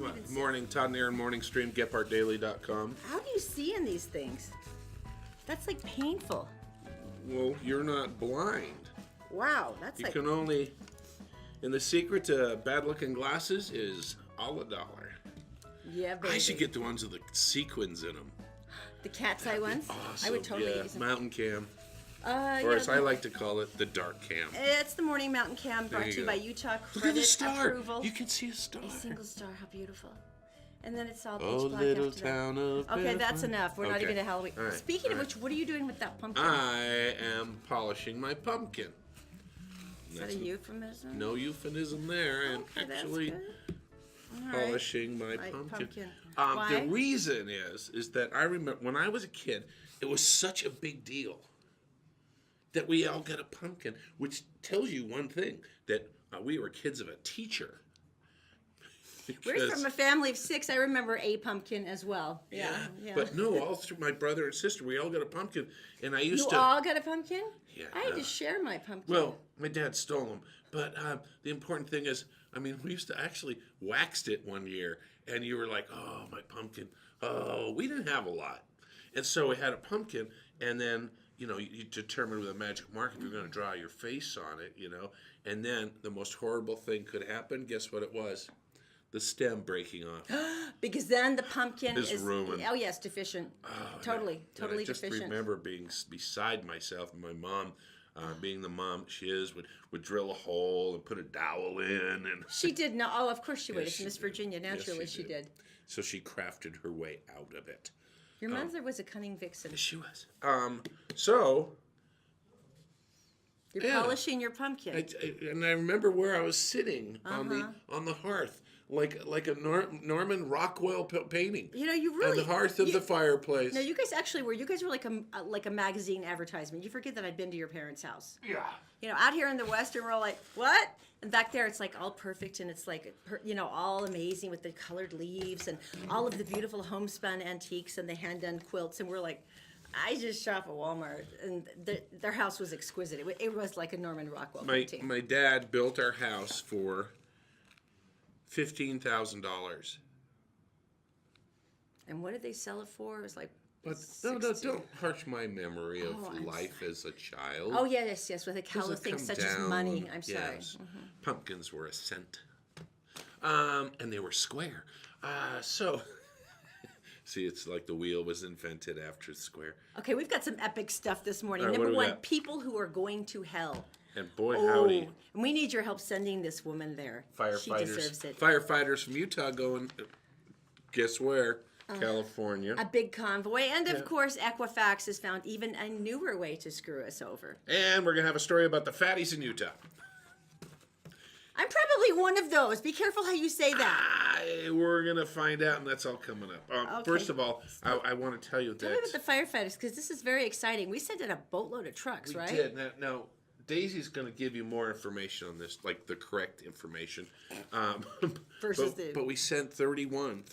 even see. Morning, Todd and Erin morning stream, GetPartDaily.com. How do you see in these things? That's like painful. Well, you're not blind. Wow, that's You like... can only... And the secret to bad-looking glasses is all $1. Yeah, baby. I should get the ones with the sequins in them. The cat's eye ones? Awesome. I would totally yeah, use them. mountain cam. Yeah, Or as I like to call it, the dark cam. It's the Morning Mountain Cam brought you to you go. by Utah Look at the Credit star. Approval. You can see a star. A single star, how beautiful. And then it's all Oh, pitch black little after town that. of Okay, that's Bethlehem. enough. We're not Okay. even at Halloween. All right, Speaking of all which, what are you doing with that pumpkin? I am polishing my pumpkin. Is that a euphemism? No euphemism there. I'm Okay, that's actually good. All right. polishing my My pumpkin. pumpkin. The Why? reason is that I remember when I was a kid, it was such a big deal that we all got a pumpkin, which tells you one thing, that we were kids of a teacher. We're Because- from a family of 6. I remember a pumpkin as well. Yeah. But no, all through my brother and sister, we all got a pumpkin, and I used You to. all got a pumpkin? Yeah. I had to share my pumpkin. Well, my dad stole them, but the important thing is, I mean, we used to actually waxed it one year, and you were like, "Oh, my pumpkin." Oh, we didn't have a lot, and so we had a pumpkin, and then you determined with a magic marker if you're going to draw your face on it, and then the most horrible thing could happen. Guess what it was? The stem breaking off. Because then the pumpkin Is is ruined. Oh yes, deficient. Totally And I just deficient. remember being beside myself, and my mom, being the mom she is, would drill a hole and put a dowel in, and She did not. Oh, of course she would. Yes, It's she Miss did. Virginia. Yes, Naturally, she did. So she crafted her way out of it. Your mother was a cunning vixen. She was. So You're yeah. polishing your pumpkin. and I remember where I was sitting on the hearth, like a Norman Rockwell painting. You really on the hearth of the fireplace. No, you guys actually were. You guys were like a magazine advertisement. You forget that I'd been to your parents' house. Yeah. Out here in the Western, we're all like, what? And back there, it's like all perfect, and it's like, all amazing with the colored leaves and all of the beautiful homespun antiques and the hand-done quilts. And we're like, I just shop at Walmart, and their house was exquisite. It was like a Norman Rockwell painting. My dad built our house for $15,000. And what did they sell it for? It was like. But 60. don't harsh my memory of I'm life as a child. Oh yes, with a Doesn't color thing come such as down. money. I'm sorry. Yes. Pumpkins were a cent. And they were square. So, see, it's like the wheel was invented after the square. Okay, we've got some epic stuff this morning. All right, Number what do we one, got? people who are going to hell. And boy, howdy. And we need your help sending this woman there. She deserves it. Firefighters from Utah going, guess where? California. A big convoy. And of course, Equifax has found even a newer way to screw us over. And we're going to have a story about the fatties in Utah. I'm probably one of those. Be careful how you say that. We're going to find out, and that's all coming up. Okay. First of all, I want to tell you Tell me that... about the firefighters, because this is very exciting. We sent in a boatload of trucks, right? We did. Now, Daisy's going to give you more information on this, like the correct information. But we sent 31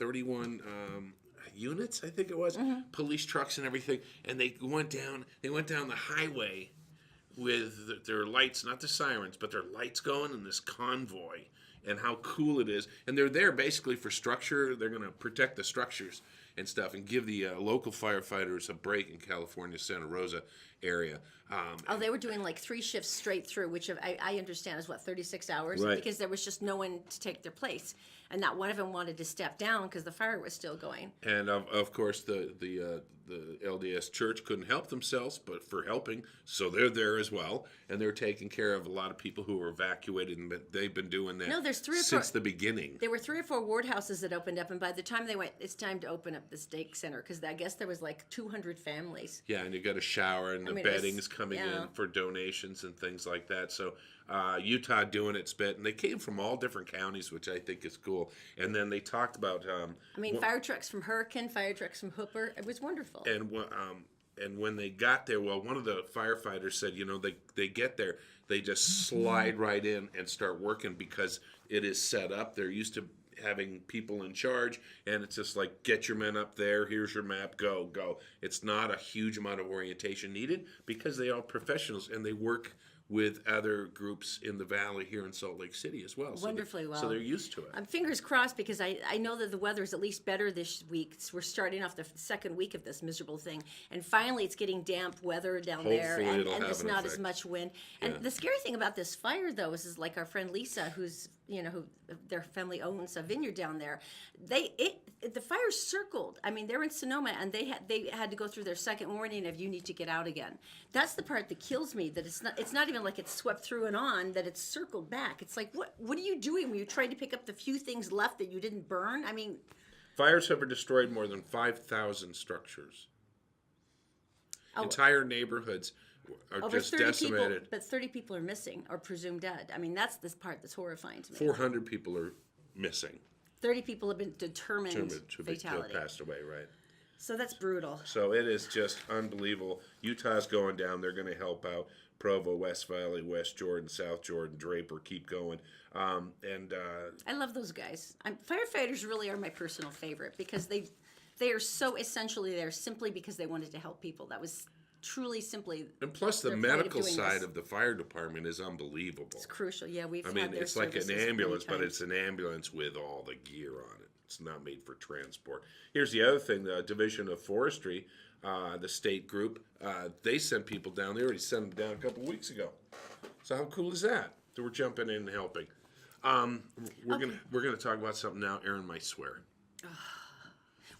units, I think it was, police trucks and everything, and they went down the highway with their lights, not the sirens, but their lights going in this convoy, and how cool it is. And they're there basically for structure. They're going to protect the structures and stuff, and give the local firefighters a break in California, Santa Rosa area. They were doing like 3 shifts straight through, which I understand is 36 hours, Right. because there was just no one to take their place, and not one of them wanted to step down because the fire was still going. And of course, the LDS Church couldn't help themselves, but for helping, so they're there as well, and they're taking care of a lot of people who were evacuated, and they've been doing that since the beginning. There were 3 or 4 ward houses that opened up, and by the time they went, it's time to open up the stake center, because I guess there was like 200 families. Yeah, and you got a shower, and the bedding's coming in for donations and things like that. So Utah doing its bit, and they came from all different counties, which I think is cool. And then they talked about... fire trucks from Hurricane, fire trucks from Hooper. It was wonderful. And when they got there, well, one of the firefighters said, they get there, they just slide right in and start working because it is set up. They're used to having people in charge, and it's just like, get your men up there, here's your map, go. It's not a huge amount of orientation needed because they are professionals, and they work with other groups in the valley here in Salt Lake City as well. Wonderfully well. So they're used to it. Fingers crossed, because I know that the weather is at least better this week. We're starting off the second week of this miserable thing, and finally it's getting damp weather down there, Hopefully and, it'll and have it's an not as effect. much wind. And Yeah. the scary thing about this fire, though, is like our friend Lisa, who's who their family owns a vineyard down there. The fire circled. I mean, they're in Sonoma, and they had to go through their second warning of you need to get out again. That's the part that kills me. That it's not even like it's swept through and on. That it's circled back. It's like what are you doing when you tried to pick up the few things left that you didn't burn? I mean, Fires have destroyed more than 5,000 structures. Entire neighborhoods are over just 30 decimated. people, but 30 people are missing or presumed dead. I mean, that's this part that's horrifying to me. 400 people are missing. 30 people have been determined To fatality. have passed away, right? So that's brutal. So it is just unbelievable. Utah's going down. They're going to help out. Provo, West Valley, West Jordan, South Jordan, Draper, keep going. I love those guys. Firefighters really are my personal favorite because they are so essentially there simply because they wanted to help people. That was truly simply. And plus, the their point of medical doing side this. of the fire department is unbelievable. It's crucial. Yeah, we've I had mean, their it's like an services many ambulance, but times. it's an ambulance with all the gear on it. It's not made for transport. Here's the other thing: the Division of Forestry, the state group, they sent people down. They already sent them down a couple weeks ago. So how cool is that? So we're jumping in and helping. We're gonna talk about something now. Erin might swear.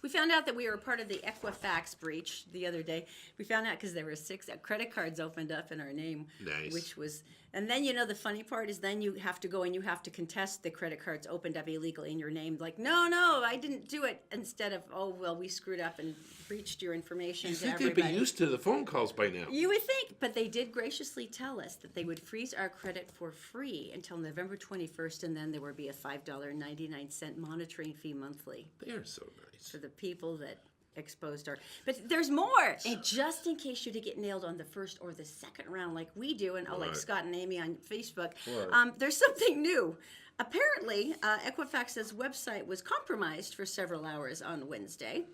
We found out that we were part of the Equifax breach the other day. We found out because there were 6 credit cards opened up in our name. Nice. Which was, and then the funny part is then you have to go and you have to contest the credit cards opened up illegally in your name. Like, no, I didn't do it. Instead of, oh, well, we screwed up and breached your information You to think everybody. they'd be used to the phone calls by now? You would think, but they did graciously tell us that they would freeze our credit for free until November 21st, and then there would be a $5.99 monitoring fee monthly They are so nice. for the people that exposed our. But there's more, and just in case you to get nailed on the first or the second round, like we do, and like Right. Scott and Amy on Facebook, Right. there's something new. Apparently, Equifax's website was compromised for several hours on Wednesday.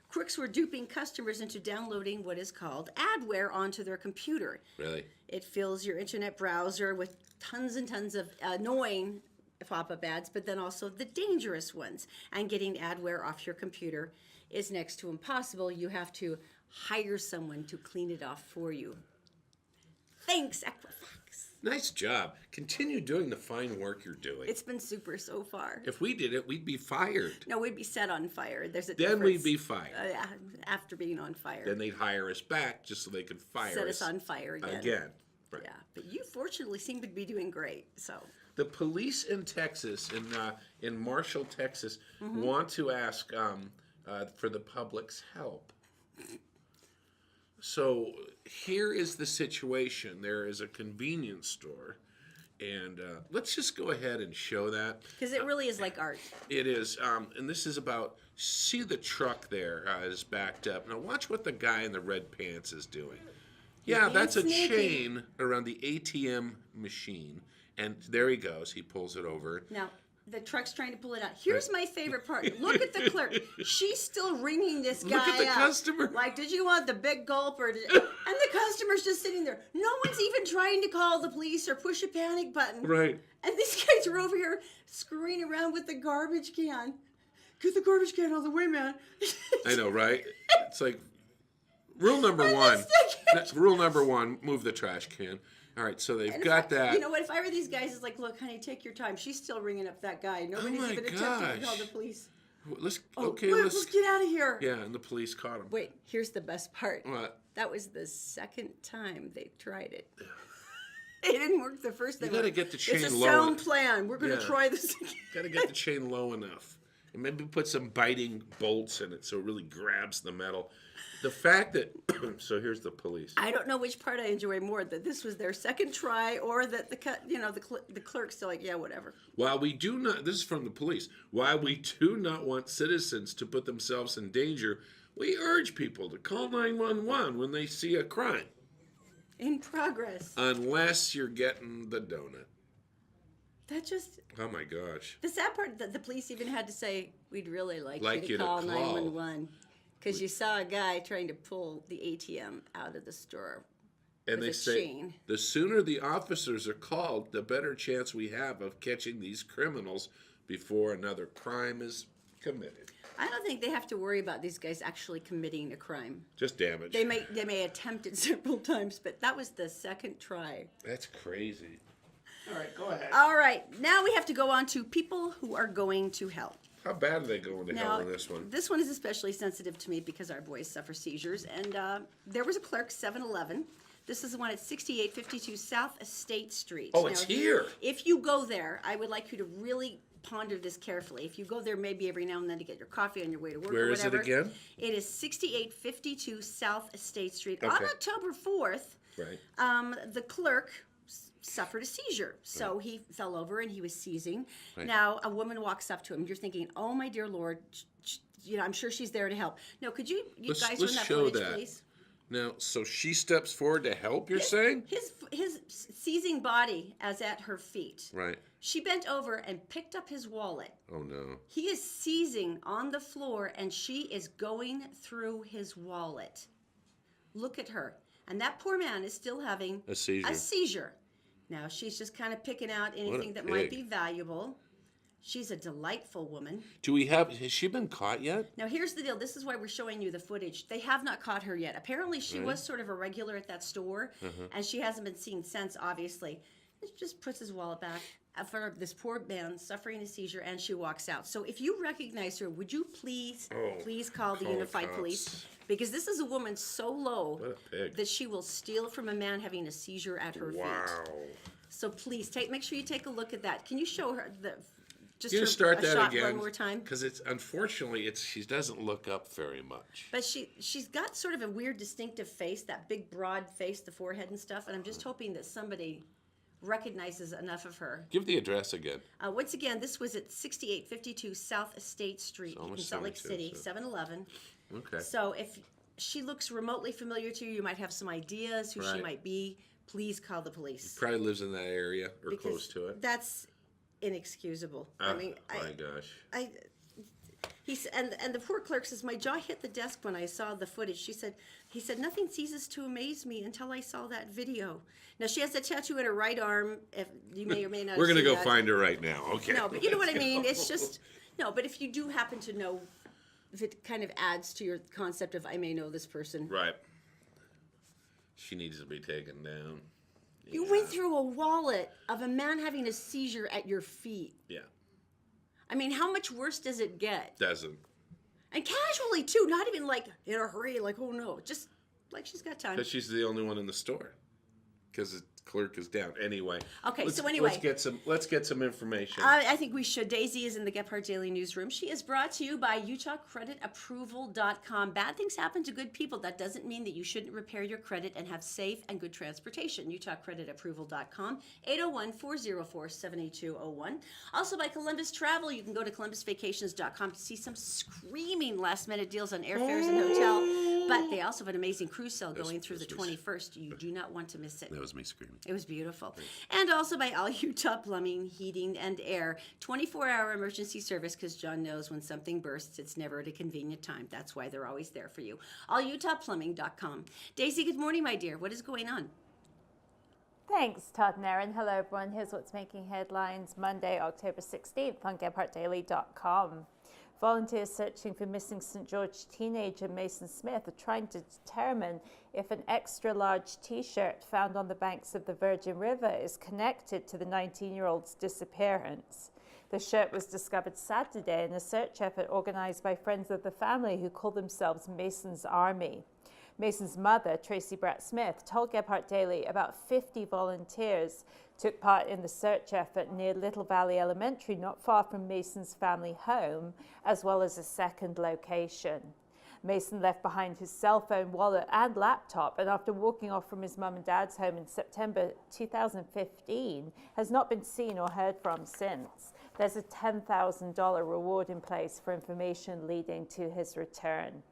Crooks were duping customers into downloading what is called adware onto their computer. Really? It fills your internet browser with tons and tons of annoying pop-up ads, but then also the dangerous ones. And getting adware off your computer is next to impossible. You have to hire someone to clean it off for you. Thanks, Equifax. Nice job. Continue doing the fine work you're doing. It's been super so far. If we did it, we'd be fired. No, we'd be set on fire. There's a Then difference. we'd be fired. Yeah, after being on fire. Then they'd hire us back just so they could fire Set us us on fire again. again. Right. Yeah, but you fortunately seem to be doing great. So The police in Texas, in Marshall, Texas, want to ask for the public's help. So here is the situation. There is a convenience store, and let's just go ahead and show that. because it really is like art. It is, and this is about, see the truck there is backed up. Now watch what the guy in the red pants is doing. Yeah, being that's a sneaky. chain around the ATM machine. And there he goes. He pulls it over. Now, the truck's trying to pull it out. Here's my favorite part. Look at the clerk. She's still ringing this guy Look at the up. customer. Like, did you want the big gulp or did... And the customer's just sitting there. No one's even trying to call the police or push a panic button. Right. And these guys are over here screwing around with the garbage can. Get the garbage can out of the way, man. I know, right? It's like, rule number And one. this thing- Rule number one, move the trash can. All right, so they've And got if I- that. You know what? If I were these guys, it's like, look, honey, take your time. She's still ringing up that guy. Nobody's my even attempting to call gosh. the police. Let's, Oh, okay, wait, let's, get out of here. yeah, and the police caught him. Wait, here's the best part. What? That was the second time they tried it. It didn't work the first time. You gotta get the chain It's a low sound en- plan. We're going to Yeah. try this again. Got to get the chain low enough. And maybe put some biting bolts in it so it really grabs the metal. The fact that, so here's the police. I don't know which part I enjoy more, that this was their second try or that the clerk's still like, yeah, whatever. While we do not, this is from the police, while we do not want citizens to put themselves in danger, we urge people to call 911 when they see a crime, In progress. unless you're getting the donut. That just, Oh my gosh. the sad part that the police even had to say, we'd really like Like you you to to call call. 911. Because you saw a guy trying to pull the ATM out of the store. And they a say chain. the sooner the officers are called, the better chance we have of catching these criminals before another crime is committed. I don't think they have to worry about these guys actually committing a crime. Just damage. They may attempt it several times, but that was the second try. That's crazy. All right, go ahead. All right, now we have to go on to people who are going to hell. How bad are they going to hell Now, in this one? this one is especially sensitive to me because our boys suffer seizures. And there was a clerk, 7-Eleven. This is the one at 6852 South Estate Street. Oh, it's here. If you go there, I would like you to really ponder this carefully. If you go there maybe every now and then to get your coffee on your way to work Where or is it whatever. again? It is 6852 South Estate Street. Okay. On October 4th, Right. the clerk suffered a seizure. So he fell over and he was seizing. Right. Now, a woman walks up to him. You're thinking, oh, my dear Lord, I'm sure she's there to help. No, could you Let's guys run that show footage, that. please? Now, so she steps forward to help, you're saying? His seizing body is at her feet. Right. She bent over and picked up his wallet. Oh, no. He is seizing on the floor, and she is going through his wallet. Look at her. And that poor man is still having A seizure. Now, she's just kind of picking out anything that might be valuable. She's a delightful woman. Has she been caught yet? Now, here's the deal. This is why we're showing you the footage. They have not caught her yet. Apparently, she was sort of a regular at that store, and she hasn't been seen since, obviously. It just puts his wallet back for this poor man suffering a seizure, and she walks out. So if you recognize her, would you please call the Unified cops. Police? Because this is a woman so low What a pig. that she will steal from a man having a seizure at her feet. Wow. So please, make sure you take a look at that. Can you show her just Can you her, start a that shot again? one more time? Because unfortunately she doesn't look up very much. But she's got sort of a weird distinctive face, that big broad face, the forehead and stuff, and I'm just hoping that somebody recognizes enough of her. Give the address again. Once again, this was at 6852 South Estate Street in Salt Lake City, 7-Eleven. Okay. So if she looks remotely familiar to you, you might have some ideas who she might be, please call the police. Probably lives in that area or Because close to it. That's inexcusable. Oh, I mean, my gosh. And the poor clerk says, my jaw hit the desk when I saw the footage. He said, nothing ceases to amaze me until I saw that video. Now, she has a tattoo in her right arm. If you may or may not We're going to go find her right now. Okay. No, but you know what I mean? It's just, no, but if you do happen to know, if it kind of adds to your concept of, I may know this person. Right. She needs to be taken down. You went through a wallet of a man having a seizure at your feet. Yeah. I mean, how much worse does it get? Doesn't. And casually, too. Not even like in a hurry, like, oh no. Just like she's got time. Because she's the only one in the store. Because the clerk is down. Anyway. Okay, let's get some information. I think we should. Daisy is in the Gephardt Daily Newsroom. She is brought to you by UtahCreditApproval.com. Bad things happen to good people. That doesn't mean that you shouldn't repair your credit and have safe and good transportation. UtahCreditApproval.com, 801-404-7201. Also by Columbus Travel. You can go to ColumbusVacations.com to see some screaming last-minute deals on airfares and hotel. But they also have an amazing cruise sale going through the 21st. You do not want to miss it. That was me screaming. It was beautiful. And also by All Utah Plumbing, Heating, and Air. 24-hour emergency service, because John knows when something bursts, it's never at a convenient time. That's why they're always there for you. AllUtahPlumbing.com. Daisy, good morning, my dear. What is going on? Thanks, Todd and Erin. Hello, everyone. Here's what's making headlines Monday, October 16th on GephartDaily.com. Volunteers searching for missing St. George teenager Mason Smith are trying to determine if an extra-large T-shirt found on the banks of the Virgin River is connected to the 19-year-old's disappearance. The shirt was discovered Saturday in a search effort organized by friends of the family who call themselves Mason's Army. Mason's mother, Tracy Bratt Smith, told Gephardt Daily about 50 volunteers took part in the search effort near Little Valley Elementary, not far from Mason's family home, as well as a second location. Mason left behind his cell phone, wallet, and laptop, and after walking off from his mum and dad's home in September 2015, has not been seen or heard from since. There's a $10,000 reward in place for information leading to his return.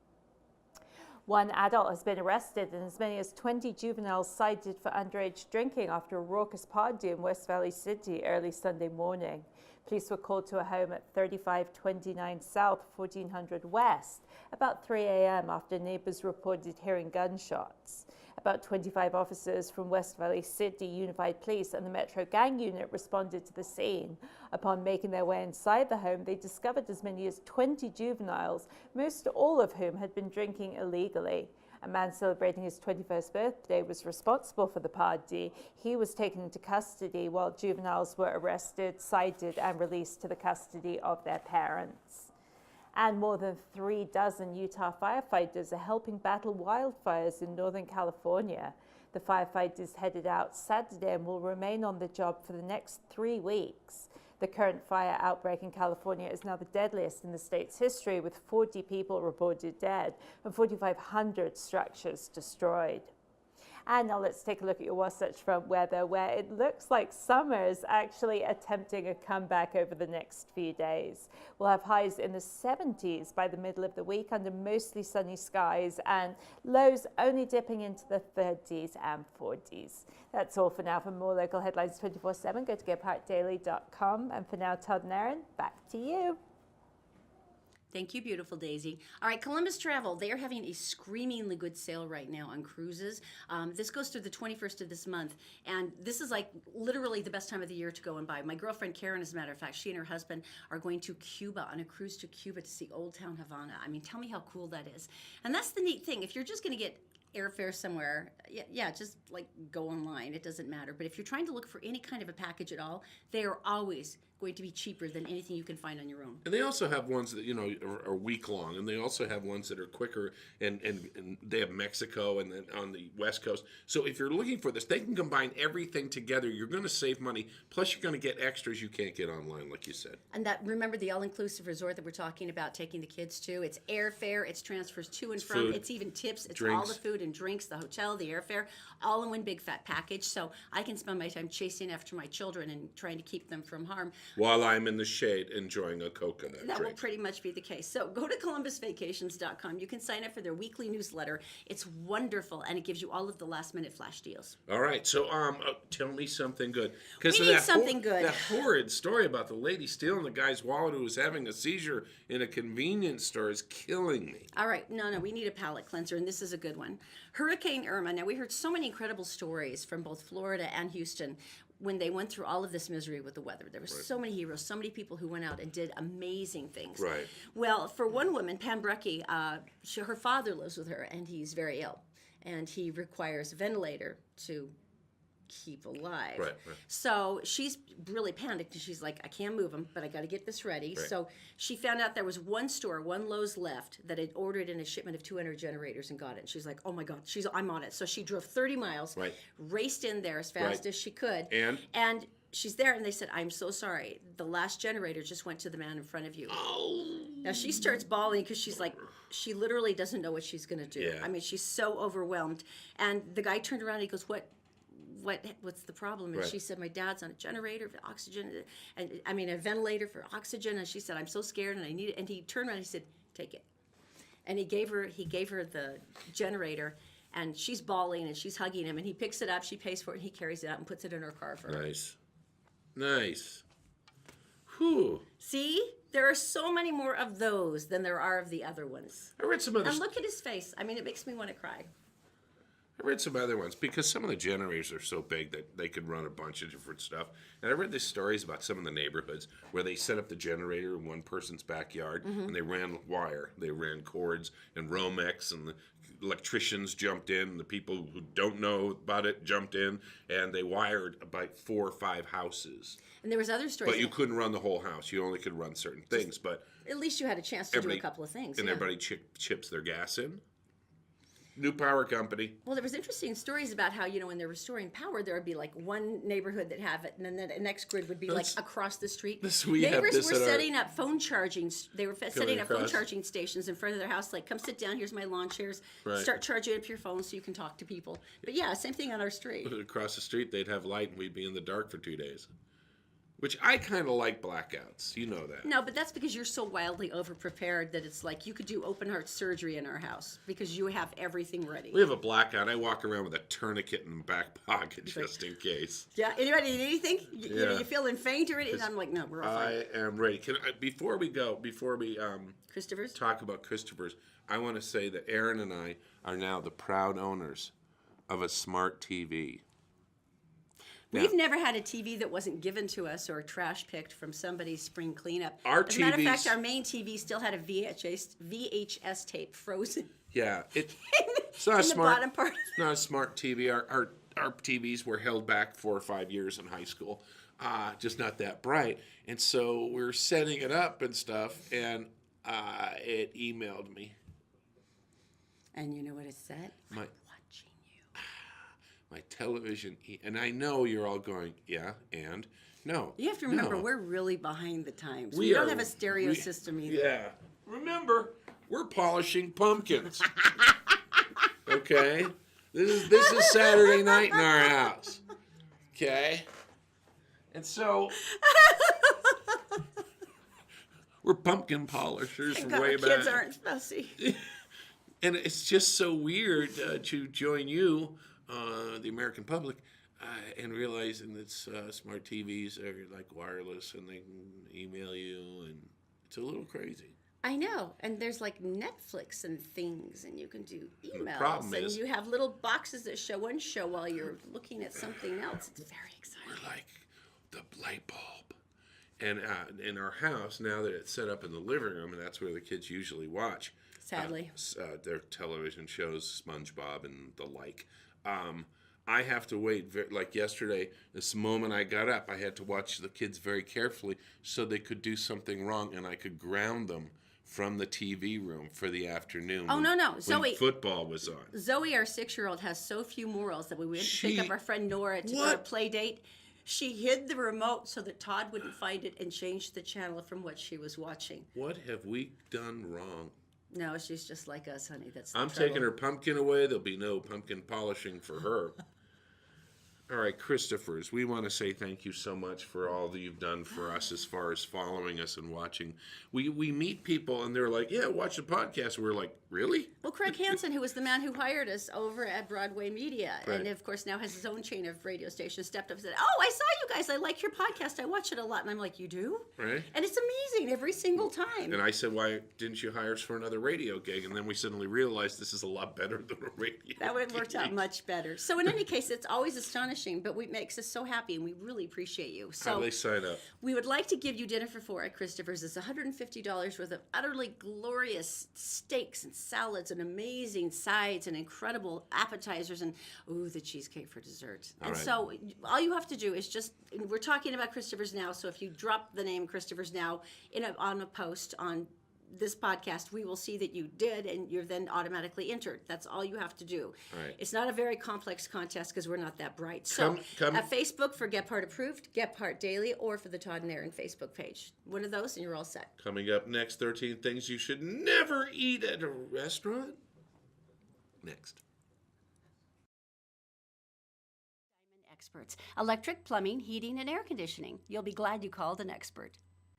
One adult has been arrested and as many as 20 juveniles cited for underage drinking after a raucous party in West Valley City early Sunday morning. Police were called to a home at 3529 South, 1400 West about 3 a.m. after neighbors reported hearing gunshots. About 25 officers from West Valley City Unified Police and the Metro Gang Unit responded to the scene. Upon making their way inside the home, they discovered as many as 20 juveniles, most all of whom had been drinking illegally. A man celebrating his 21st birthday was responsible for the party. He was taken into custody while juveniles were arrested, cited, and released to the custody of their parents. And more than 36 Utah firefighters are helping battle wildfires in Northern California. The firefighters headed out Saturday and will remain on the job for the next 3 weeks. The current fire outbreak in California is now the deadliest in the state's history, with 40 people reported dead and 4,500 structures destroyed. And now let's take a look at your Wasatch Front weather, where it looks like summer is actually attempting a comeback over the next few days. We'll have highs in the 70s by the middle of the week under mostly sunny skies, and lows only dipping into the 30s and 40s. That's all for now. For more local headlines 24/7, go to GoParkDaily.com. And for now, Todd and Erin, back to you. Thank you, beautiful Daisy. All right, Columbus Travel, they are having a screamingly good sale right now on cruises. This goes through the 21st of this month, and this is like literally the best time of the year to go and buy. My girlfriend Karen, as a matter of fact, she and her husband are going to Cuba on a cruise to Cuba to see Old Town Havana. I mean, tell me how cool that is. And that's the neat thing. If you're just going to get airfare somewhere, yeah, just like go online. It doesn't matter. But if you're trying to look for any kind of a package at all, they are always going to be cheaper than anything you can find on your own. And they also have ones that, are week long, and they also have ones that are quicker, and they have Mexico and then on the West Coast. So if you're looking for this, they can combine everything together. You're going to save money, plus you're going to get extras you can't get online, like you said. And that, remember the all-inclusive resort that we're talking about taking the kids to? It's airfare, it's transfers to and from, food, it's even tips, it's drinks. all the food and drinks, the hotel, the airfare, all in one big fat package. So I can spend my time chasing after my children and trying to keep them from harm. While I'm in the shade enjoying a coconut That drink. will pretty much be the case. So go to ColumbusVacations.com. You can sign up for their weekly newsletter. It's wonderful, and it gives you all of the last-minute flash deals. All right, so tell me something good. We need something good. That horrid story about the lady stealing the guy's wallet who was having a seizure in a convenience store is killing me. All right, no, we need a palate cleanser, and this is a good one. Hurricane Irma. Now, we heard so many incredible stories from both Florida and Houston when they went through all of this misery with the weather. There were so many heroes, so many people who went out and did amazing things. Right. Well, for one woman, Pam Brecky, her father lives with her, and he's very ill, and he requires a ventilator to keep alive. Right. So she's really panicked, and she's like, I can't move him, but I got to get this ready. Right. So she found out there was one Lowe's left that had ordered in a shipment of 200 generators and got it. And she's like, oh my God, I'm on it. So she drove 30 miles, Right. raced in there as fast as she could. And she's there, and they said, I'm so sorry. The last generator just went to the man in front of you. Oh. Now she starts bawling because she's like, she literally doesn't know what she's going to do. Yeah. I mean, she's so overwhelmed. And the guy turned around and he goes, what's the problem? And Right. she said, my dad's on a generator for oxygen, and I mean a ventilator for oxygen. And she said, I'm so scared and I need it. And he turned around and he said, take it. And he gave her the generator, and she's bawling and she's hugging him, and he picks it up, she pays for it, and he carries it out and puts it in her car for her. Nice. Whew. See? There are so many more of those than there are of the other ones. I read some other And look at his face. I mean, it makes me want to cry. I read some other ones because some of the generators are so big that they could run a bunch of different stuff. And I read these stories about some of the neighborhoods where they set up the generator in one person's backyard, and they ran wire. They ran cords and Romex, and the electricians jumped in. The people who don't know about it jumped in, and they wired about 4 or 5 houses. And there was other stories. But you couldn't run the whole house. You only could run certain things. But at least you had a chance to do a couple of things. And everybody chips their gas in. New power company. Well, there was interesting stories about how, when they're restoring power, there would be like one neighborhood that have it, and then the next grid would be like across the street. Neighbors were setting up phone charging. They were setting up phone charging stations in front of their house. Like, come sit down. Here's my lawn chairs. Right. Start charging up your phone so you can talk to people. But yeah, same thing on our street. Across the street, they'd have light, and we'd be in the dark for 2 days. Which I kind of like blackouts. You know that. No, but that's because you're so wildly overprepared that it's like you could do open heart surgery in our house because you have everything ready. We have a blackout. I walk around with a tournament in the back pocket just in case. Yeah. Anybody need anything? You feeling faint or anything? I'm like, no, we're all fine. I am ready. Before we Christopher's? talk about Christopher's, I want to say that Erin and I are now the proud owners of a smart TV. We've never had a TV that wasn't given to us or trash picked from somebody's spring cleanup. Our As a matter of fact, TVs our main TV still had a VHS tape frozen Yeah, it's in not a the smart. bottom part. Not a smart TV. Our TVs were held back 4 or 5 years in high school, just not that bright. And so we're setting it up and stuff, and it emailed me. And you know what it said? My- I'm watching you. My television, and I know you're all going, yeah, and no. You have to remember, no. we're really behind the times. We We don't are- have a stereo we- system either. Yeah. Remember, we're polishing pumpkins. Okay? This is Saturday night in our house. Okay? And so we're pumpkin polishers from God, way our back. kids aren't fussy. And it's just so weird to join you, the American public, and realizing that smart TVs are like wireless and they can email you, and it's a little crazy. I know, and there's like Netflix and things, and you can do emails, problem and is- you have little boxes that show one show while you're looking at something else. It's very exciting. We're like the light bulb. And in our house, now that it's set up in the living room, and that's where the kids usually watch, Sadly. their television shows, SpongeBob and the like. I have to wait. Like yesterday, this moment I got up, I had to watch the kids very carefully so they could do something wrong, and I could ground them from the TV room for the afternoon. Oh, no. when Zoe- football was on. Zoe, our 6-year-old, has so few morals that we went to pick She- up our friend Nora to go to a What? play date. She hid the remote so that Todd wouldn't find it and changed the channel from what she was watching. What have we done wrong? No, she's just like us, honey. That's the I'm trouble. taking her pumpkin away. There'll be no pumpkin polishing for her. All right, Christophers, we want to say thank you so much for all that you've done for us as far as following us and watching. We meet people and they're like, yeah, watch the podcast. We're like, really? Well, Craig Hansen, who was the man who hired us over at Broadway Media, Right. and of course now has his own chain of radio stations, stepped up and said, "Oh, I saw you guys. I like your podcast. I watch it a lot." And I'm like, "You do?" Right. And it's amazing every single time. And I said, why didn't you hire us for another radio gig? And then we suddenly realized this is a lot better than a radio That would have worked out gig. much better. So in any case, it's always astonishing, but it makes us so happy, and we really appreciate you. How So do they sign up? we would like to give you dinner for 4 at Christopher's. It's $150 worth of utterly glorious steaks and salads and amazing sides and incredible appetizers and, ooh, the cheesecake for dessert. All And right. so all you have to do is just, we're talking about Christopher's Now, so if you drop the name Christopher's Now on a post on this podcast, we will see that you did, and you're then automatically entered. That's all you have to do. All right. It's not a very complex contest because we're not that bright. So Come- at Facebook for Gephardt Approved, Gephardt Daily, or for the Todd and Erin Facebook page. One of those and you're all set. Coming up next, 13 things you should never eat at a restaurant. Next. Experts. Electric, plumbing, heating, and air conditioning. You'll be glad you called an expert.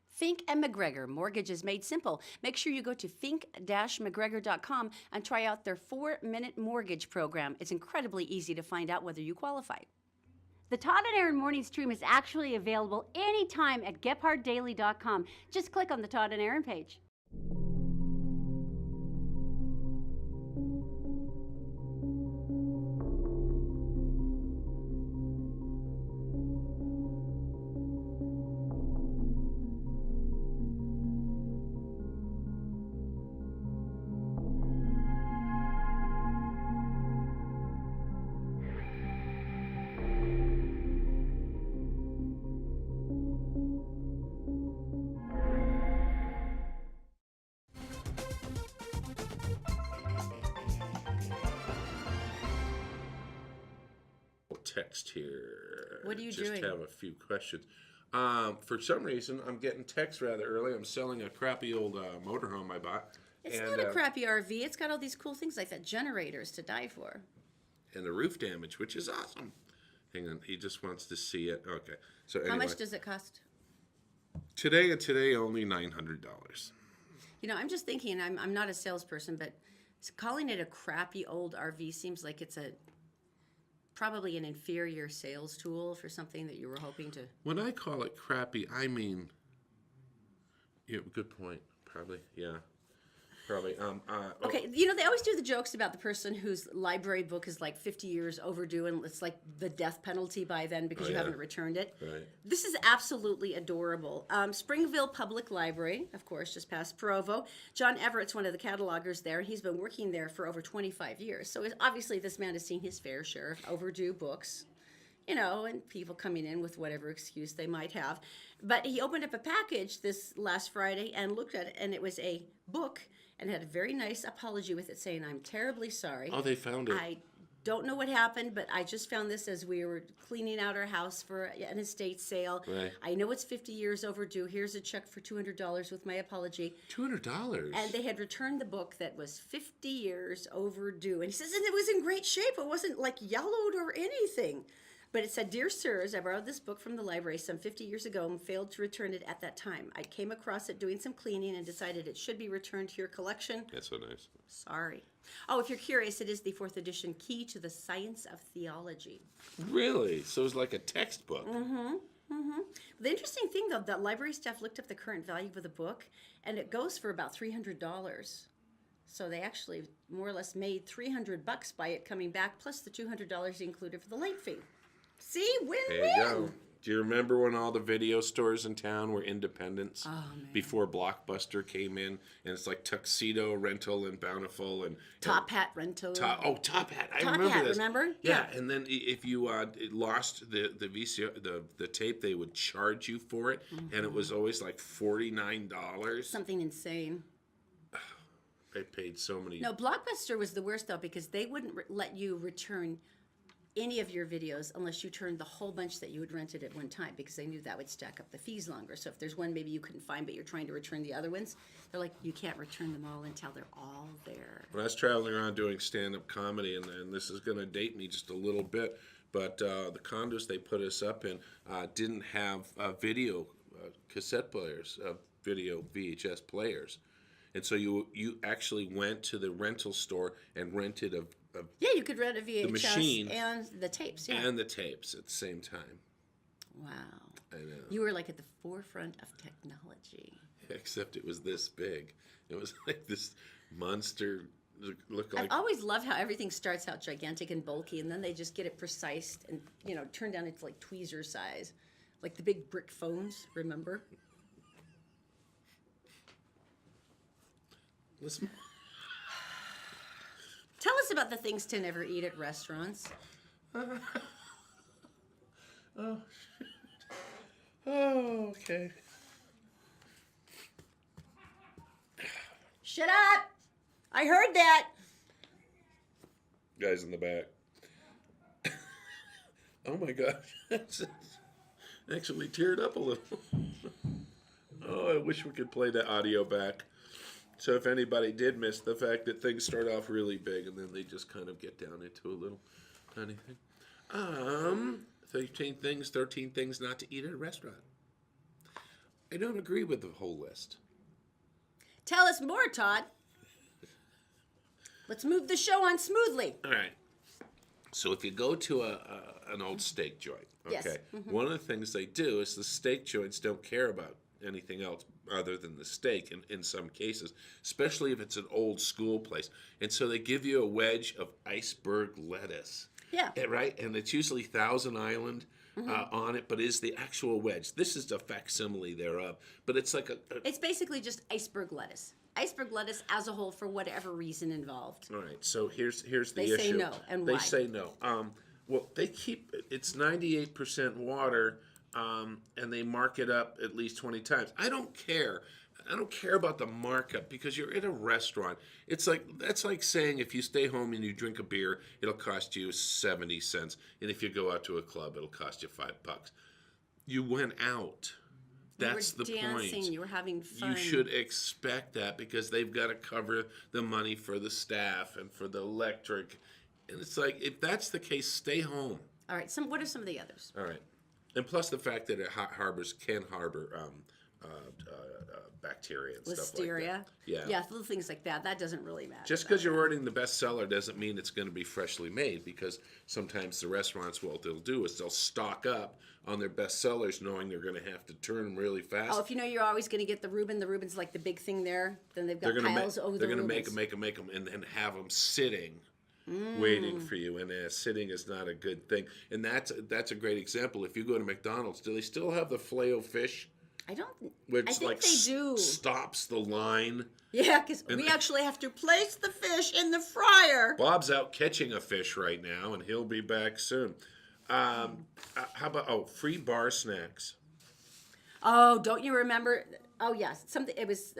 Fink and McGregor, mortgage is made simple. Make sure you go to fink-mcgregor.com and try out their 4-minute mortgage program. It's incredibly easy to find out whether you qualify. The Todd and Erin morning stream is actually available anytime at GephardtDaily.com. Just click on the Todd and Erin page. Text here. What are you Just doing? have a few questions. For some reason, I'm getting text rather early. I'm selling a crappy old motorhome I bought. It's and, not a crappy RV. It's got all these cool things like that, generators to die for. And the roof damage, which is awesome. Hang on, he just wants to see it. Okay. So anyway, How much does it cost? today and today only $900. You know, I'm just thinking, I'm not a salesperson, but calling it a crappy old RV seems like it's probably an inferior sales tool for something that you were hoping to. When I call it crappy, I mean, yeah, good point. Probably, yeah. Probably. Okay, you know, they always do the jokes about the person whose library book is like 50 years overdue and it's like the death penalty by then because you yeah. haven't returned it. Right. This is absolutely adorable. Springville Public Library, of course, just past Provo. John Everett's one of the catalogers there. He's been working there for over 25 years. So obviously this man has seen his fair share of overdue books. You know, and people coming in with whatever excuse they might have. But he opened up a package this last Friday and looked at it, and it was a book and had a very nice apology with it saying, "I'm terribly sorry. Oh, they found it. I don't know what happened, but I just found this as we were cleaning out our house for an estate sale. Right. I know it's 50 years overdue. Here's a check for $200 with my apology." $200. And they had returned the book that was 50 years overdue. And he says, and it was in great shape. It wasn't like yellowed or anything. But it said, "Dear sirs, I borrowed this book from the library some 50 years ago and failed to return it at that time. I came across it doing some cleaning and decided it should be returned to your collection. That's so nice. Sorry." Oh, if you're curious, it is the 4th edition Key to the Science of Theology. Really? So it's like a textbook. The interesting thing, though, that library staff looked up the current value of the book, and it goes for about $300. So they actually more or less made $300 by it coming back, plus the $200 included for the late fee. See, win-win. There you go. Do you remember when all the video stores in town were independents? Oh, man. Before Blockbuster came in, and it's like Tuxedo Rental and Bountiful and Top Hat Rental. Top Hat. I Top remember Hat, this. remember? Yeah, and then if you lost the VCR, the tape, they would charge you for it, and it was always like $49. Something insane. I paid so many. No, Blockbuster was the worst, though, because they wouldn't let you return any of your videos unless you turned the whole bunch that you had rented at one time, because they knew that would stack up the fees longer. So if there's one maybe you couldn't find but you're trying to return the other ones, they're like, you can't return them all until they're all there. When I was traveling around doing stand-up comedy, and this is going to date me just a little bit, but the condos they put us up in didn't have video cassette players, video VHS players. And so you actually went to the rental store and rented a Yeah, you could rent a VHS machine and the tapes, yeah. and the tapes at the same time. Wow. I know. You were like at the forefront of technology. Except it was this big. It was like this monster. Look I've like always loved how everything starts out gigantic and bulky, and then they just get it precise and, turn down into like tweezer size. Like the big brick phones, remember? listen. Tell us about the things to never eat at restaurants. Oh, okay. Shut up! I heard that! Guys in the back. Oh my gosh. Actually teared up a little. Oh, I wish we could play the audio back. So if anybody did miss the fact that things start off really big and then they just kind of get down into a little tiny thing. 13 things not to eat at a restaurant. I don't agree with the whole list. Tell us more, Todd. Let's move the show on smoothly. All right. So if you go to an old steak joint, okay, Yes. one of the things they do is the steak joints don't care about anything else other than the steak in some cases, especially if it's an old school place. And so they give you a wedge of iceberg lettuce. Yeah. Right? And it's usually Thousand Island on it, but is the actual wedge. This is a facsimile thereof, but it's like It's basically just iceberg lettuce. Iceberg lettuce as a whole for whatever reason involved. All right, so here's the issue. They say no, and they why? say no. Well, they keep it's 98% water, and they mark it up at least 20 times. I don't care. I don't care about the markup because you're in a restaurant. That's like saying if you stay home and you drink a beer, it'll cost you 70 cents, and if you go out to a club, it'll cost you $5. You went out. That's the dancing, point. you were having fun. You should expect that because they've got to cover the money for the staff and for the electric. And it's like, if that's the case, stay home. All right, what are some of the others? All right. And plus the fact that it can harbor bacteria and stuff Listeria. like that. Yeah. Yeah, little things like that. That doesn't really matter. Just because you're ordering the bestseller doesn't mean it's going to be freshly made, because sometimes the restaurants, what they'll do is they'll stock up on their bestsellers knowing they're going to have to turn them really fast. Oh, if you know you're always going to get the Reuben. The Reuben's like the big thing there. Then they've got they're going piles over the they're going to Reubens. make them, and then have them sitting, waiting for you. And sitting is not a good thing. And that's a great example. If you go to McDonald's, do they still have the filet-o-fish? I don't. Which I think like they do. Stops the line. Yeah, because we actually have to place the fish in the fryer. Bob's out catching a fish right now, and he'll be back soon. How about free bar snacks? Oh, don't you remember? Oh, yes. Something. It was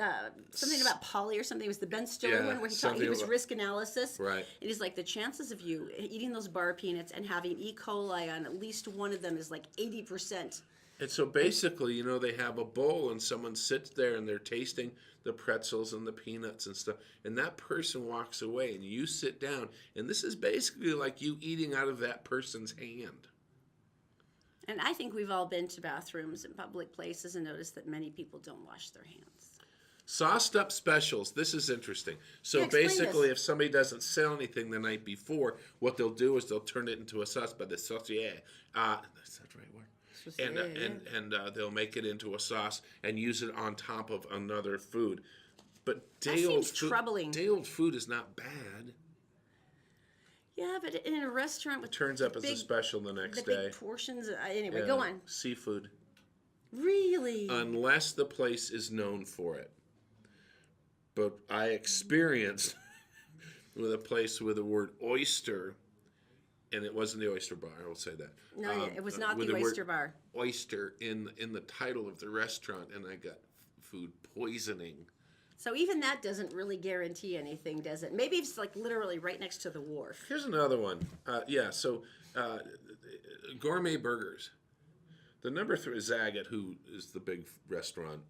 something about Polly or something. It was the Ben Stiller one where he was risk analysis. Right. It is like the chances of you eating those bar peanuts and having E. coli on at least one of them is like 80%. And so basically, they have a bowl and someone sits there and they're tasting the pretzels and the peanuts and stuff. And that person walks away and you sit down. And this is basically like you eating out of that person's hand. And I think we've all been to bathrooms in public places and noticed that many people don't wash their hands. Sauced up specials. This is interesting. So explain basically, this. if somebody doesn't sell anything the night before, what they'll do is they'll turn it into a sauce by the saucier. Is that the right word? And they'll make it into a sauce and use it on top of another food. But seems troubling. Day-old food is not bad. Yeah, but in a restaurant with Turns up as a special the next the day. big portions. Anyway, go on. Seafood. Really? Unless the place is known for it. But I experienced with a place with the word oyster, and it wasn't the oyster bar, I will say that. No, it was not with the word oyster bar. Oyster in the title of the restaurant, and I got food poisoning. So even that doesn't really guarantee anything, does it? Maybe it's like literally right next to the wharf. Here's another one. Gourmet burgers. The number 3 is Zagat, who is the big restaurant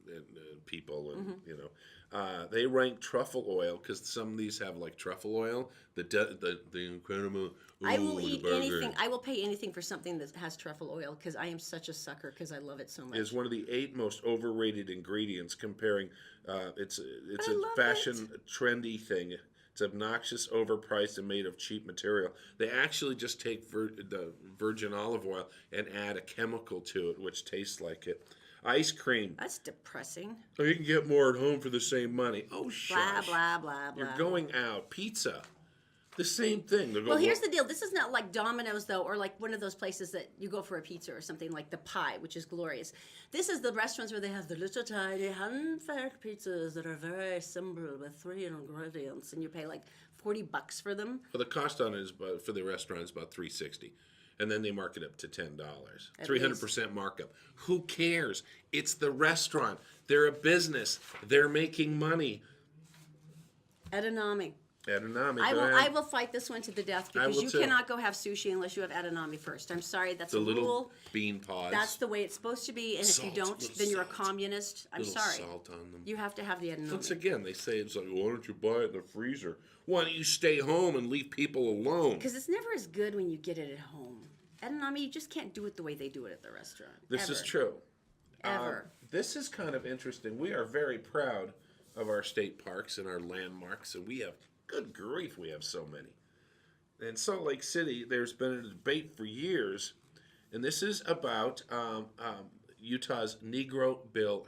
and people, and they rank truffle oil because some of these have like truffle oil. The incredible. I will eat anything. I will pay anything for something that has truffle oil because I am such a sucker because I love it so much. Is one of the 8 most overrated ingredients. Comparing, it's a love fashion trendy thing. It's obnoxious, overpriced, and made of cheap material. They actually just take the virgin olive oil and add a chemical to it, which tastes like it. Ice cream. That's depressing. Oh, you can get more at home for the same money. Oh, Blah, shush. blah, blah, blah. You're going out. Pizza. The same thing. Well, here's the deal. This is not like Domino's, though, or like one of those places that you go for a pizza or something like the Pie, which is glorious. This is the restaurants where they have the little tiny hand-packed pizzas that are very simple with 3 ingredients, and you pay like $40 for them. Well, the cost on it is for the restaurant is about $3.60. And then they mark it up to $10. At 300% markup. Who cares? It's the restaurant. They're a business. They're making money. Edamame. Edamame. I will fight this one to the death because you too. cannot go have sushi unless you have edamame first. I'm sorry, that's The a little rule. bean pods. That's the way it's supposed to be, and Salt, if you don't, little then you're a salt. communist. I'm Little sorry. salt on them. You have to have the edamame. Once again, they say it's like, why don't you buy it in the freezer? Why don't you stay home and leave people alone? Because it's never as good when you get it at home. Edamame, you just can't do it the way they do it at the restaurant. This is Ever. true. Ever. This is kind of interesting. We are very proud of our state parks and our landmarks, and we have, good grief, we have so many. In Salt Lake City, there's been a debate for years, and this is about Utah's Negro Bill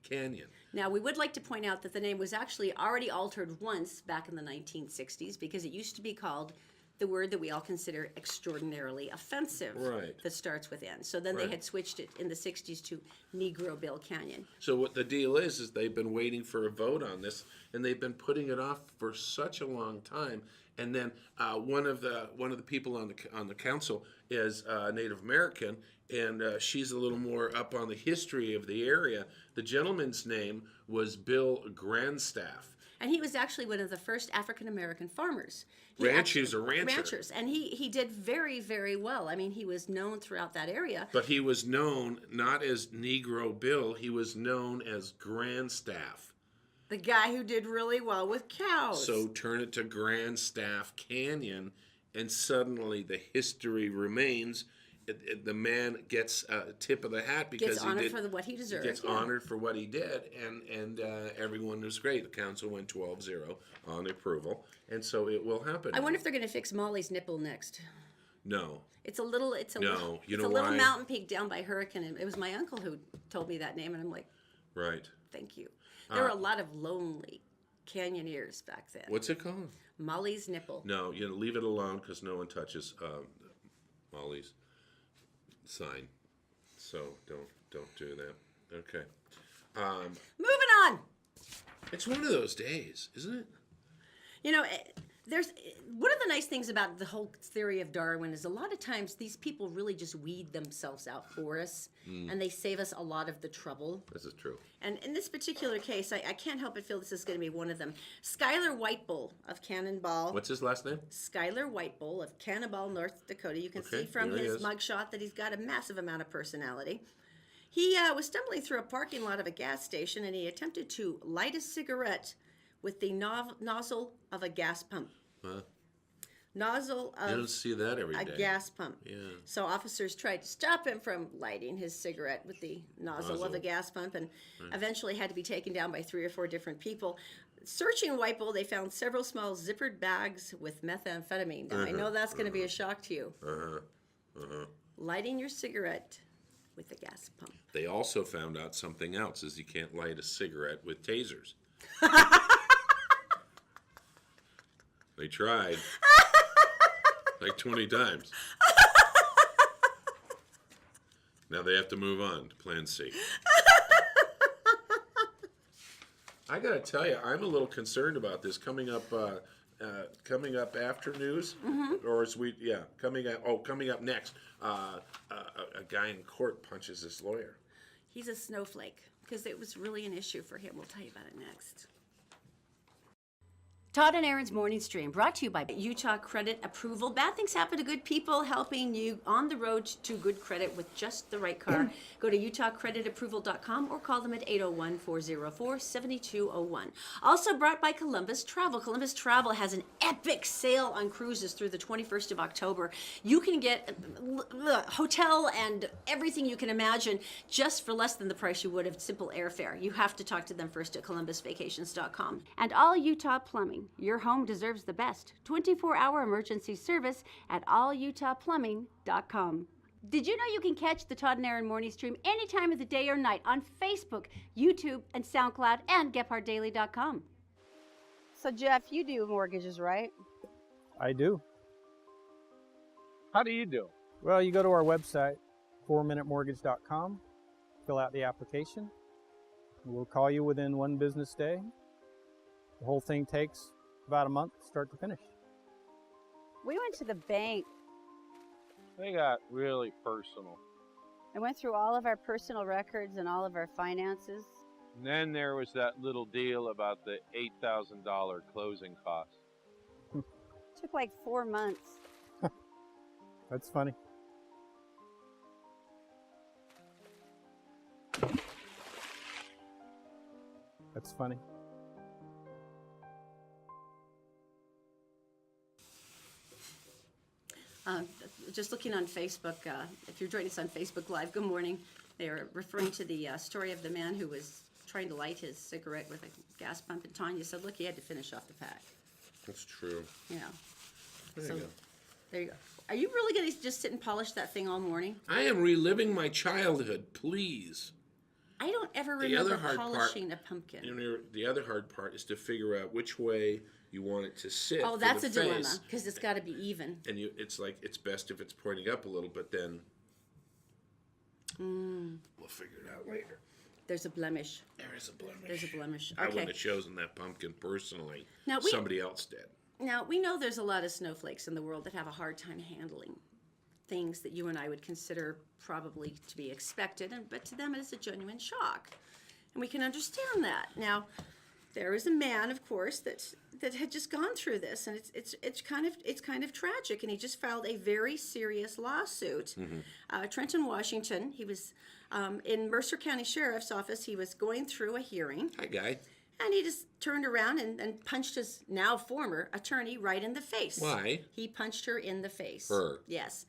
Canyon. Now, we would like to point out that the name was actually already altered once back in the 1960s because it used to be called the word that we all consider extraordinarily offensive. Right. That starts with N. So then they Right. had switched it in the 60s to Negro Bill Canyon. So what the deal is they've been waiting for a vote on this, and they've been putting it off for such a long time. And then one of the people on the council is Native American, and she's a little more up on the history of the area. The gentleman's name was Bill Grandstaff. And he was actually one of the first African-American farmers. Ranchers or rancher. Ranchers. And he did very, very well. I mean, he was known throughout that area. But he was known not as Negro Bill, he was known as Grandstaff. The guy who did really well with cows. So turn it to Grandstaff Canyon, and suddenly the history remains, the man gets a tip of the hat because Gets honored for what he deserved. He gets yeah. honored for what he did, and everyone was great. The council went 12-0 on approval, and so it will happen. I wonder if they're going to fix Molly's nipple next. No. It's a little why? mountain peak down by Hurricane. And it was my uncle who told me that name, and I'm like, Right. thank you. There were a lot of lonely canyoneers back then. What's it called? Molly's nipple. No, leave it alone because no one touches Molly's sign. So don't do that. Okay. Moving on. It's one of those days, isn't it? You know, there's one of the nice things about the whole theory of Darwin is a lot of times these people really just weed themselves out for us, and they save us a lot of the trouble. This is true. And in this particular case, I can't help but feel this is going to be one of them. Skylar Whitebull of Cannonball. What's his last name? Skylar Whitebull of Cannonball, North Dakota. You can Okay, see from there he his is. mugshot that he's got a massive amount of personality. He was stumbling through a parking lot of a gas station, and he attempted to light a cigarette with the nozzle of a gas pump. Huh? Nozzle You don't of see that every a day. gas pump. Yeah. So officers tried to stop him from lighting his cigarette with the nozzle of a gas pump, and eventually had to be taken down by 3 or 4 different people. Searching Whitebull, they found several small zippered bags with methamphetamine. Now, I know that's going to be a shock to you. Lighting your cigarette with a gas pump. They also found out something else: is you can't light a cigarette with tasers. They tried like 20 times. Now they have to move on to Plan C. I gotta tell you, I'm a little concerned about this coming up after news, or as coming up next. A guy in court punches his lawyer. He's a snowflake because it was really an issue for him. We'll tell you about it next. Todd and Erin's morning stream brought to you by Utah Credit Approval. Bad things happen to good people, helping you on the road to good credit with just the right car. Go to utahcreditapproval.com or call them at 801-404-7201. Also brought by Columbus Travel. Columbus Travel has an epic sale on cruises through the 21st of October. You can get hotel and everything you can imagine just for less than the price you would of simple airfare. You have to talk to them first at columbusvacations.com. and All Utah Plumbing. Your home deserves the best. 24-hour emergency service at allutahplumbing.com. Did you know you can catch the Todd and Erin morning stream any time of the day or night on Facebook, YouTube, and SoundCloud, and GephardtDaily.com? So, Jeff, you do mortgages, right? I do. How do you do? Well, you go to our website, 4minutemortgage.com, fill out the application. We'll call you within 1 business day. The whole thing takes about a month, start to finish. We went to the bank They got really personal. and went through all of our personal records and all of our finances. And then there was that little deal about the $8,000 closing costs. Took like 4 months. That's funny. That's funny. Just looking on Facebook, if you're joining us on Facebook Live, good morning. They are referring to the story of the man who was trying to light his cigarette with a gas pump, and Tanya said, look, he had to finish off the pack. That's true. Yeah. There So you go. there you go. Are you really going to just sit and polish that thing all morning? I am reliving my childhood, please. I don't ever The remember other hard polishing a pumpkin. You know, the other hard part is to figure out which way you want it to sit. Oh, for that's the a dilemma, face. because it's got to be even. And it's like it's best if it's pointing up a little, but then we'll figure it out later. There's a blemish. There is a blemish. There's a blemish. I Okay. wouldn't have chosen that pumpkin personally. Now, Somebody else did. Now, we know there's a lot of snowflakes in the world that have a hard time handling things that you and I would consider probably to be expected, but to them it is a genuine shock. And we can understand that. Now, there is a man, of course, that had just gone through this, and it's kind of tragic. And he just filed a very serious lawsuit. Trenton, Washington. He was in Mercer County Sheriff's Office. He was going through a hearing. Hi, guy. And he just turned around and punched his now former attorney right in the face. Why? He punched her in the face. Her? Yes.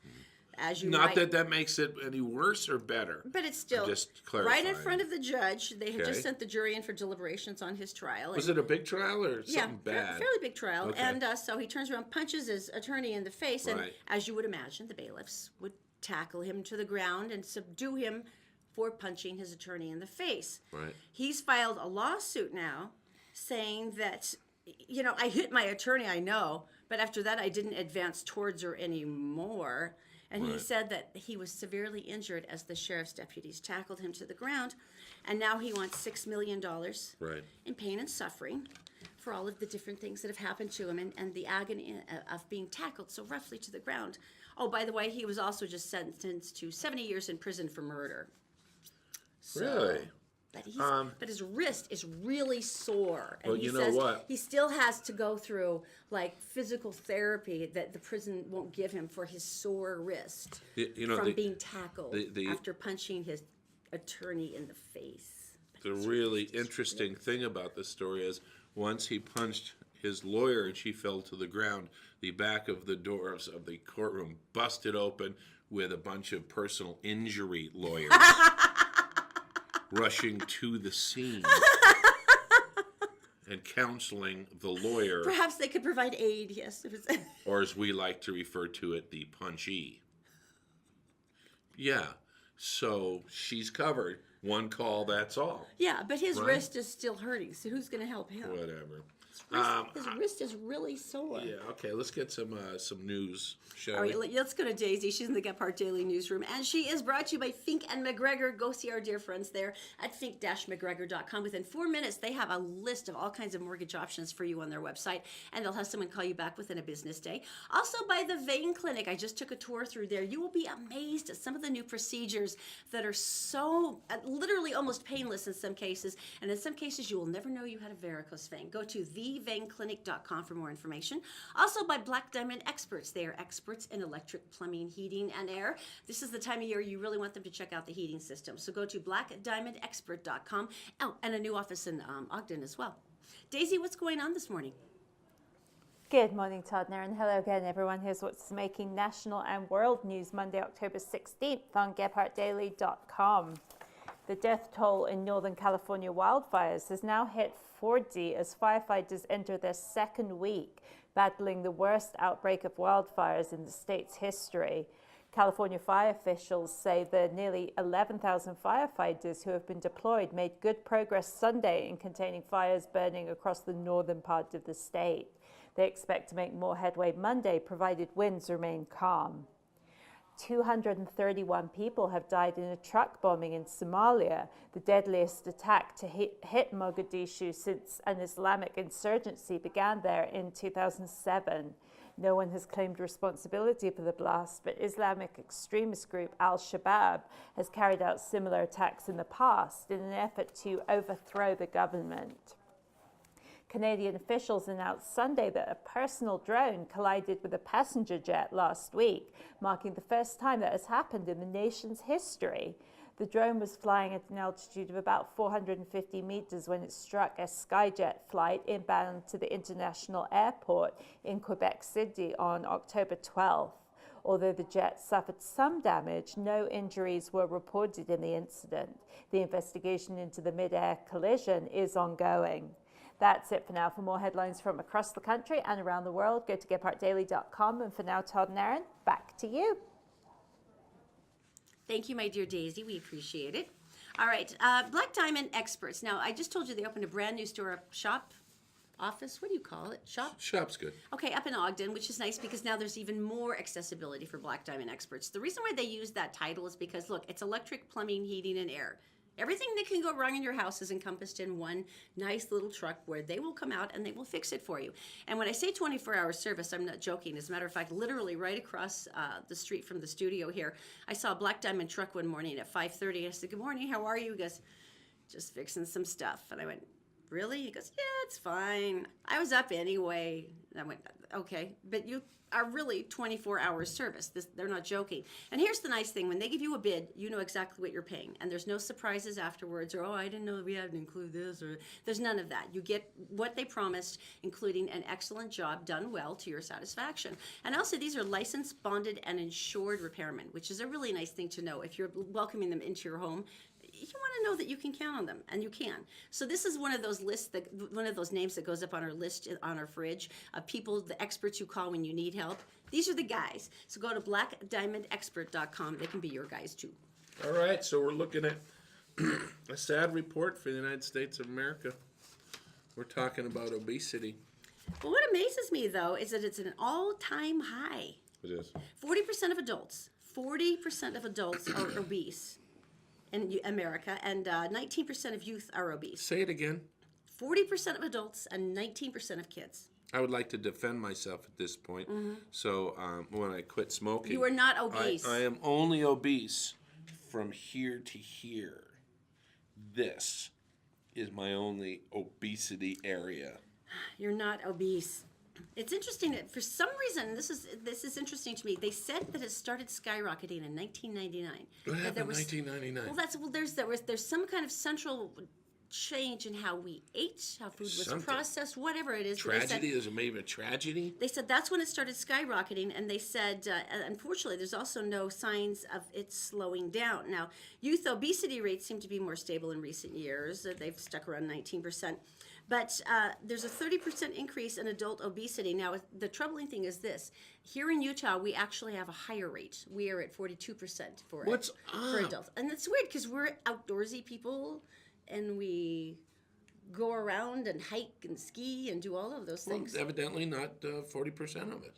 as you Not might. that makes it any worse or better. But it's still Just right in clarifying. front of the judge. They had Okay. just sent the jury in for deliberations on his trial. Was it a big trial or something bad? Fairly big trial. Okay. And so he turns around, punches his attorney in the face, and Right. as you would imagine, the bailiffs would tackle him to the ground and subdue him for punching his attorney in the face. Right. He's filed a lawsuit now saying that, I hit my attorney, I know, but after that I didn't advance towards her anymore. And he Right. said that he was severely injured as the sheriff's deputies tackled him to the ground. And now he wants $6 million Right. in pain and suffering for all of the different things that have happened to him and the agony of being tackled so roughly to the ground. Oh, by the way, he was also just sentenced to 70 years in prison for murder. So, Really? But his wrist is really sore. And Well, he you know says what? he still has to go through like physical therapy that the prison won't give him for his sore wrist from being tackled after punching his attorney in the face. The really interesting thing about this story is once he punched his lawyer and she fell to the ground, the back of the doors of the courtroom busted open with a bunch of personal injury lawyers rushing to the scene and counseling the lawyer, Perhaps they could provide aid, yes. or as we like to refer to it, the punchee. Yeah, so she's covered. One call, that's all. Yeah, but his Right. wrist is still hurting, so who's going to help him? Whatever. His wrist is really sore. Yeah, okay, let's get some news, shall All we? right, let's go to Daisy. She's in the Gephardt Daily newsroom, and she is brought to you by Fink and McGregor. Go see our dear friends there at fink-mcgregor.com. Within 4 minutes, they have a list of all kinds of mortgage options for you on their website, and they'll have someone call you back within a business day. Also by the Vein Clinic. I just took a tour through there. You will be amazed at some of the new procedures that are so literally almost painless in some cases, and in some cases you will never know you had a varicose vein. Go to theveinclinic.com for more information. Also by Black Diamond Experts. They are experts in electric, plumbing, heating, and air. This is the time of year you really want them to check out the heating system. So go to blackdiamondexpert.com. Oh, and a new office in Ogden as well. Daisy, what's going on this morning? Good morning, Todd and Erin. Hello again, everyone. Here's what's making national and world news Monday, October 16th on GephartDaily.com. The death toll in Northern California wildfires has now hit 40 as firefighters enter their second week battling the worst outbreak of wildfires in the state's history. California fire officials say the nearly 11,000 firefighters who have been deployed made good progress Sunday in containing fires burning across the northern part of the state. They expect to make more headway Monday, provided winds remain calm. 231 people have died in a truck bombing in Somalia, the deadliest attack to hit Mogadishu since an Islamic insurgency began there in 2007. No one has claimed responsibility for the blast, but Islamic extremist group Al-Shabaab has carried out similar attacks in the past in an effort to overthrow the government. Canadian officials announced Sunday that a personal drone collided with a passenger jet last week, marking the first time that has happened in the nation's history. The drone was flying at an altitude of about 450 meters when it struck a Skyjet flight inbound to the international airport in Quebec City on October 12th. Although the jet suffered some damage, no injuries were reported in the incident. The investigation into the mid-air collision is ongoing. That's it for now. For more headlines from across the country and around the world, go to GephartDaily.com. And for now, Todd and Erin, back to you. Thank you, my dear Daisy. We appreciate it. All right, Black Diamond Experts. Now, I just told you they opened a brand new store, office. What do you call it? Shop's good. Okay, up in Ogden, which is nice because now there's even more accessibility for Black Diamond Experts. The reason why they use that title is because, look, it's electric, plumbing, heating, and air. Everything that can go wrong in your house is encompassed in one nice little truck where they will come out and they will fix it for you. And when I say 24-hour service, I'm not joking. As a matter of fact, literally right across the street from the studio here, I saw a Black Diamond truck one morning at 5:30. I said, "Good morning, how are you?" He goes, "Just fixing some stuff." And I went, "Really?" He goes, "Yeah, it's fine. I was up anyway." And I went, okay, but you are really 24 hours service. They're not joking. And here's the nice thing. When they give you a bid, you know exactly what you're paying. And there's no surprises afterwards or, oh, I didn't know we had to include this, or there's none of that. You get what they promised, including an excellent job done well to your satisfaction. And also, these are licensed, bonded, and insured repairmen, which is a really nice thing to know. If you're welcoming them into your home, you want to know that you can count on them, and you can. So this is one of those lists, one of those names that goes up on our list on our fridge of people, the experts you call when you need help. These are the guys. So go to blackdiamondexpert.com. They can be your guys too. All right, so we're looking at a sad report for the United States of America. We're talking about obesity. Well, what amazes me though is that it's an all-time high. It is. 40% of adults are obese in America, and 19% of youth are obese. Say it again. 40% of adults and 19% of kids. I would like to defend myself at this point. So when I quit smoking, You are not obese. I am only obese from here to here. This is my only obesity area. You're not obese. It's interesting that for some reason, this is interesting to me. They said that it started skyrocketing in 1999. What happened in was, 1999? There's some kind of central change in how we ate, how food was processed, whatever it is. Tragedy? Is it maybe a tragedy? They said that's when it started skyrocketing, and they said, unfortunately, there's also no signs of it slowing down. Now, youth obesity rates seem to be more stable in recent years. They've stuck around 19%. But there's a 30% increase in adult obesity. Now, the troubling thing is this. Here in Utah, we actually have a higher rate. We are at 42% for adults. And it's weird because we're outdoorsy people, and we go around and hike and ski and do all of those things. Well, evidently not 40% of it.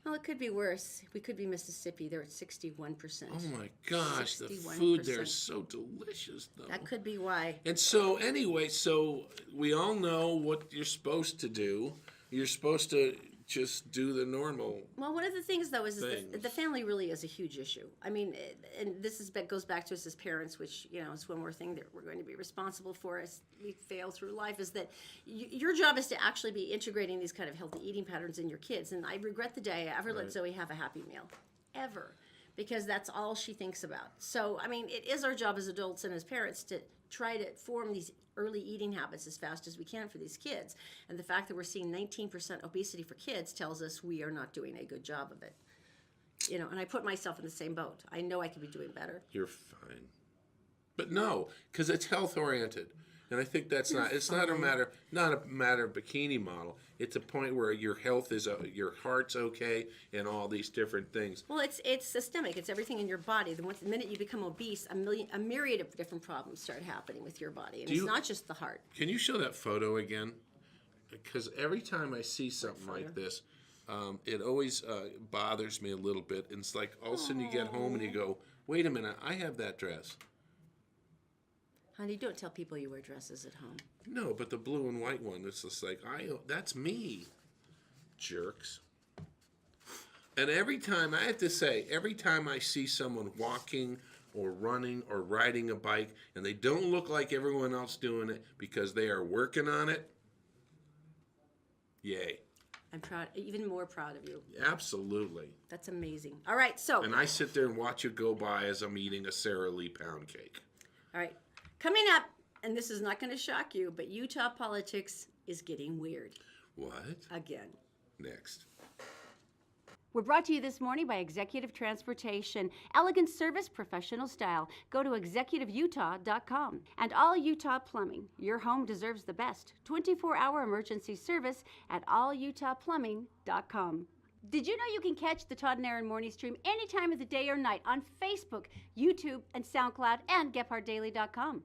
Well, it could be worse. We could be Mississippi. They're at 61%. Oh my gosh, 61%. The food there is so delicious, though. That could be why. And so, anyway, so we all know what you're supposed to do. You're supposed to just do the normal. Well, one of the things, though, is the family really is a huge issue. I mean, and this goes back to us as parents, which, is one more thing that we're going to be responsible for as we fail through life, is that your job is to actually be integrating these kind of healthy eating patterns in your kids. And I regret the day I ever let Zoe have a Happy Meal, ever, because that's all she thinks about. So, I mean, it is our job as adults and as parents to try to form these early eating habits as fast as we can for these kids. And the fact that we're seeing 19% obesity for kids tells us we are not doing a good job of it. And I put myself in the same boat. I know I could be doing better. You're fine. But no, because it's health oriented. And I think that's not a matter of bikini model. It's a point where your health is, your heart's okay, and all these different things. Well, it's systemic. It's everything in your body. The minute you become obese, a myriad of different problems start happening with your body, and it's not just the heart. Can you show that photo again? Because every time I see something like this, it always bothers me a little bit. And it's like all of a sudden you get home and you go, "Wait a minute, I have that dress." Honey, don't tell people you wear dresses at home. No, but the blue and white one, it's just like, that's me. Jerks. And every time I see someone walking or running or riding a bike and they don't look like everyone else doing it because they are working on it, yay. I'm proud, even more proud of you. Absolutely. That's amazing. All right, so. And I sit there and watch it go by as I'm eating a Sara Lee pound cake. All right. Coming up, and this is not going to shock you, but Utah politics is getting weird. What? Again. Next. We're brought to you this morning by Executive Transportation. Elegant service, professional style. Go to executiveutah.com. And All Utah Plumbing. Your home deserves the best. 24-hour emergency service at allutahplumbing.com. Did you know you can catch the Todd and Erin morning stream any time of the day or night on Facebook, YouTube, and SoundCloud, and GephardtDaily.com?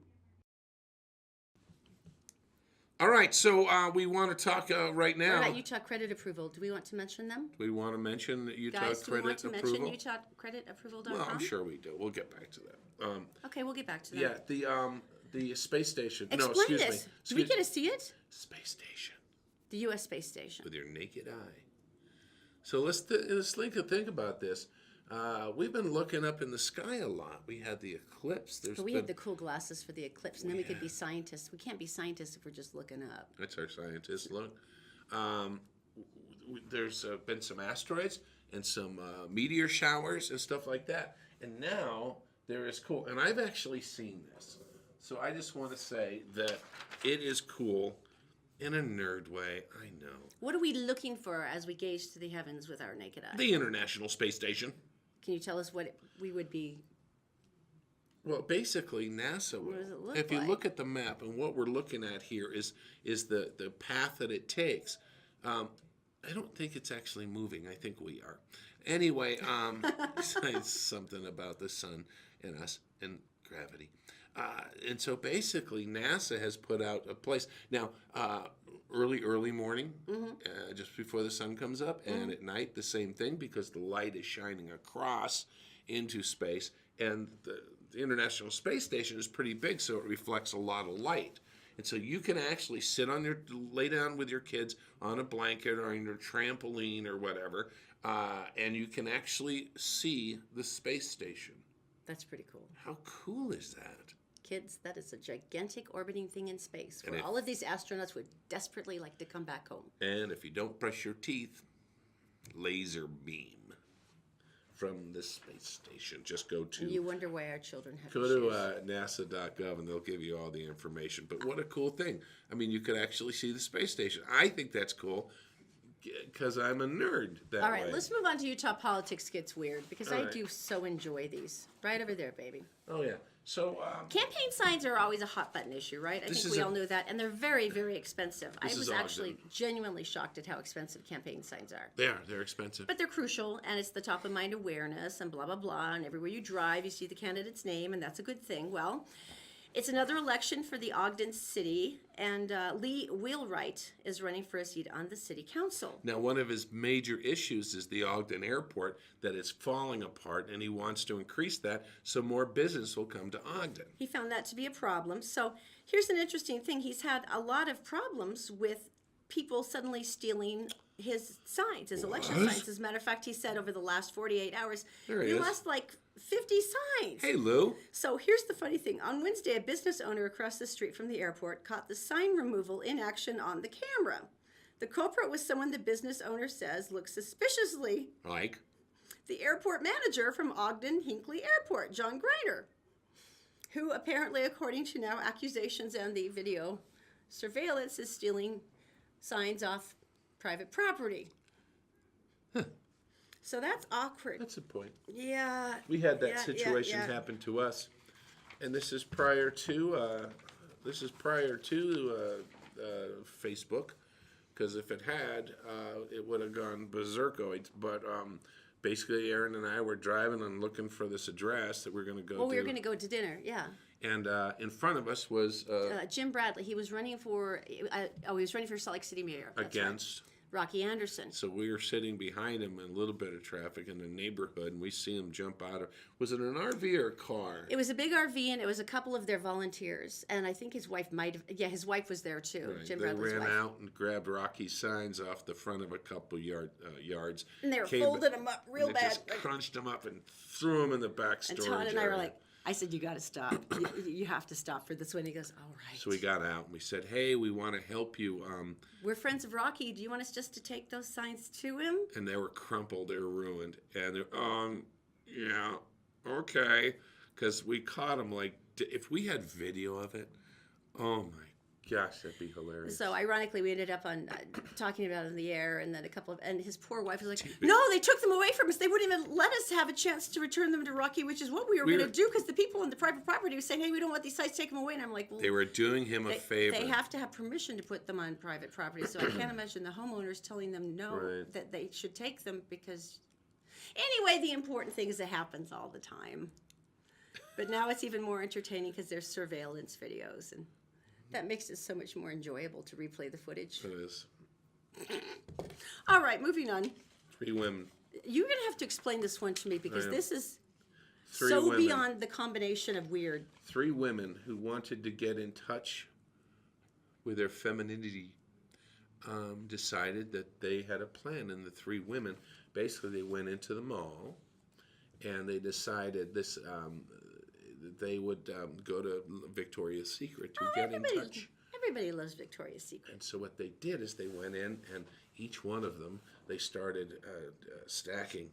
All right, so we want to talk right now. What about Utah credit approval? Do we want to mention them? Do we want to mention Utah Guys, credit approval? Guys, do we want to mention UtahCreditApproval.com? Well, I'm sure we do. We'll get back to that. Okay, we'll get back to that. Yeah, the space station. Explain this. Do we get to see it? Space station. The U.S. space station. With your naked eye. So let's think about this. We've been looking up in the sky a lot. We had the eclipse. But we had the cool glasses for the eclipse, and then we could be scientists. We can't be scientists if we're just looking up. That's our scientists. Look. there's been some asteroids and some meteor showers and stuff like that. And now there is cool. And I've actually seen this. So I just want to say that it is cool in a nerd way. I know. What are we looking for as we gaze to the heavens with our naked eye? The International Space Station. Can you tell us what we would be? Well, basically, NASA will. What does it look If you like? look at the map, and what we're looking at here is the path that it takes. I don't think it's actually moving. I think we are. Anyway, it's something about the sun and us and gravity. And so basically, NASA has put out a place. Now, early morning, just before the sun comes up, and at night, the same thing, because the light is shining across into space. And the International Space Station is pretty big, so it reflects a lot of light. And so you can actually lay down with your kids on a blanket or on your trampoline or whatever, and you can actually see the space station. That's pretty cool. How cool is that? Kids, that is a gigantic orbiting thing in space And where if- all of these astronauts would desperately like to come back home. And if you don't brush your teeth, laser beam from the space station. Just go to And you wonder why our children have Go issues. to NASA.gov and they'll give you all the information. But what a cool thing. I mean, you could actually see the space station. I think that's cool because I'm a nerd that All right, way. let's move on to Utah politics gets weird because All I right. do so enjoy these. Right over there, baby. Oh, yeah. So, Campaign signs are always a hot button issue, right? I This think is we a- all know that, and they're very, very expensive. I This was is actually Ogden. genuinely shocked at how expensive campaign signs are. they're expensive. But they're crucial, and it's the top of mind awareness, and blah, blah, blah. And everywhere you drive, you see the candidate's name, and that's a good thing. Well, it's another election for the Ogden City, and Lee Wheelwright is running for a seat on the city council. Now, one of his major issues is the Ogden Airport that is falling apart, and he wants to increase that so more business will come to Ogden. He found that to be a problem. So here's an interesting thing. He's had a lot of problems with people suddenly stealing his signs, his election What? signs. As a matter of fact, he said over the last 48 hours, There he you is. lost like 50 signs. Hey, Lou. So here's the funny thing. On Wednesday, a business owner across the street from the airport caught the sign removal in action on the camera. The culprit was someone the business owner says looks suspiciously Like? the airport manager from Ogden Hinckley Airport, John Greiner, who apparently, according to now accusations and the video surveillance, is stealing signs off private property. So that's awkward. That's a point. Yeah. We had that yeah, situation yeah. happen to us, and this is prior to Facebook, because if it had, it would have gone berserkoids. But basically, Erin and I were driving and looking for this address that we're going to go Well, to. we were going to go to dinner, yeah. And in front of us was Jim Bradley, he was running for, he was running for Salt Lake City mayor. That's right. against. Rocky Anderson. So we were sitting behind him in a little bit of traffic in the neighborhood, and we see him jump out of. Was it an RV or a car? It was a big RV, and it was a couple of their volunteers, and I think his wife might have. Yeah, his wife was there too. Right. Jim They Bradley's ran wife. out and grabbed Rocky's signs off the front of a couple yards. And they were Came folding them up real and they bad. just crunched them up and threw them in the back And storage Todd and I were area. like, I said, you got to stop. You have to stop for this one. He goes, all right. So we got out and we said, "Hey, we want to help you." We're friends of Rocky. Do you want us just to take those signs to him? And they were crumpled, they were ruined, and they're, yeah, okay, because we caught them. Like, if we had video of it, oh my gosh, that'd be hilarious. So ironically, we ended up on talking about it in the air, and then and his poor wife was like, "No, they took them away from us. They wouldn't even let us have a chance to return them to Rocky, which is what we were going to do, because the people on the private property were saying, hey, we don't want these sites taken away." And I'm like, well, They were doing him a favor. They have to have permission to put them on private property, so I can't imagine the homeowners telling them no, Right. that they should take them because. Anyway, the important thing is it happens all the time. But now it's even more entertaining because there's surveillance videos, and that makes it so much more enjoyable to replay the footage. It is. All right, moving on. 3 women. You're going to have to explain this one to me because I am. this is 3 so women. beyond the combination of weird. 3 women who wanted to get in touch with their femininity decided that they had a plan. And the 3 women, basically, they went into the mall and they decided they would go to Victoria's Secret to get in touch. Everybody loves Victoria's Secret. And so what they did is they went in and each one of them, they started stacking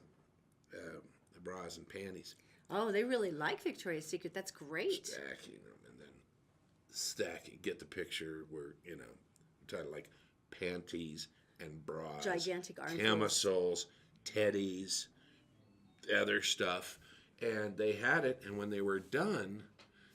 the bras and panties. Oh, they really like Victoria's Secret. That's great. Stacking them and then stacking. Get the picture where, you know, we're talking like panties and bras. Gigantic armfuls. Camisoles, teddies, other stuff. And they had it, and when they were done,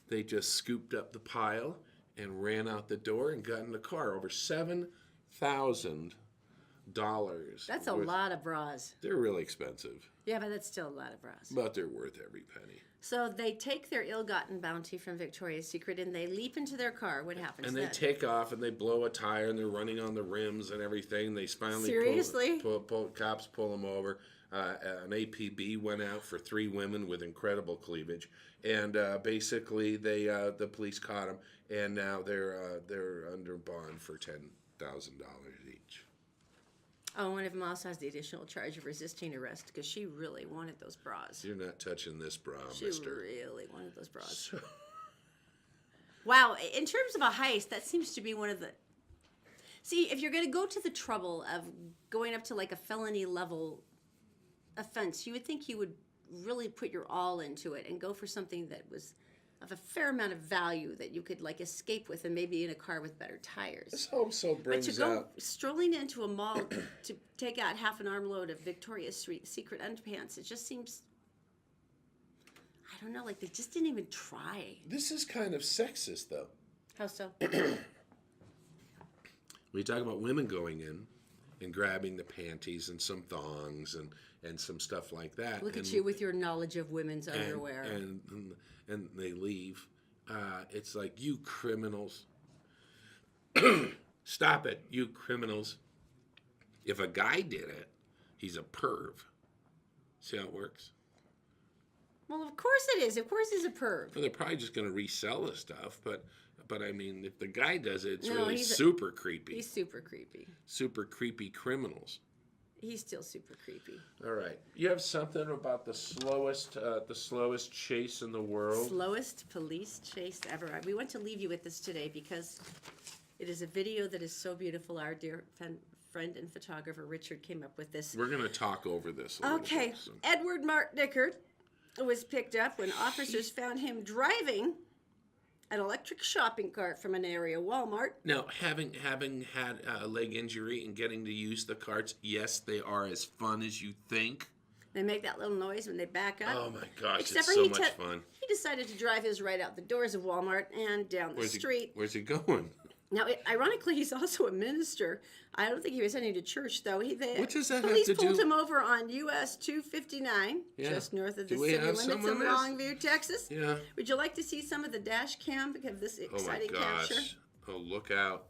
they just scooped up the pile and ran out the door and got in the car. Over $7,000. That's a lot of bras. They're really expensive, Yeah, but that's still a lot of bras. but they're worth every penny. So they take their ill-gotten bounty from Victoria's Secret and they leap into their car. What happens And they then? take off and they blow a tire and they're running on the rims and everything. They finally Seriously? cops pull them over. An APB went out for 3 women with incredible cleavage, and basically the police caught them, and now they're under bond for $10,000 each. Oh, one of them also has the additional charge of resisting arrest because she really wanted those bras. You're not touching this bra, She mister. really wanted those bras. Wow, in terms of a heist, that seems to be one of the... See, if you're going to go to the trouble of going up to like a felony level offense, you would think you would really put your all into it and go for something that was of a fair amount of value that you could like escape with, and maybe in a car with better tires. This also But brings to go out... strolling into a mall to take out half an armload of Victoria's Secret underpants, it just seems, I don't know, like they just didn't even try. This is kind of sexist, though. How so? We talk about women going in and grabbing the panties and some thongs and some stuff like that. Look and, at you with your knowledge of women's underwear. And they leave. It's like, you criminals. Stop it, you criminals. If a guy did it, he's a perv. See how it works? Well, of course it is. Of course he's a perv. Well, they're probably just going to resell the stuff, but I mean, if the guy does it, it's No, really he's super creepy. He's super creepy. Super creepy criminals. He's still super creepy. All right. You have something about the slowest chase in the world? Slowest police chase ever. We want to leave you with this today because it is a video that is so beautiful. Our dear friend and photographer Richard came up with this. We're going to talk over this a little Okay. bit, so. Edward Mark Dickard was picked up when officers found him driving an electric shopping cart from an area Walmart. Now, having had a leg injury and getting to use the carts, yes, they are as fun as you think. They make that little noise when they back up. Oh my gosh, Except it's for so he much fun. He decided to drive his right out the doors of Walmart and down the street. Where's he going? Now, ironically, he's also a minister. I don't think he was heading to church, though. What does that have police to pulled do- him over on US 259, Yeah. just north of Do the we city have limits some of on this? Longview, Texas. Yeah. Would you like to see some of the dash cam of this Oh my exciting gosh. capture? Oh, look out.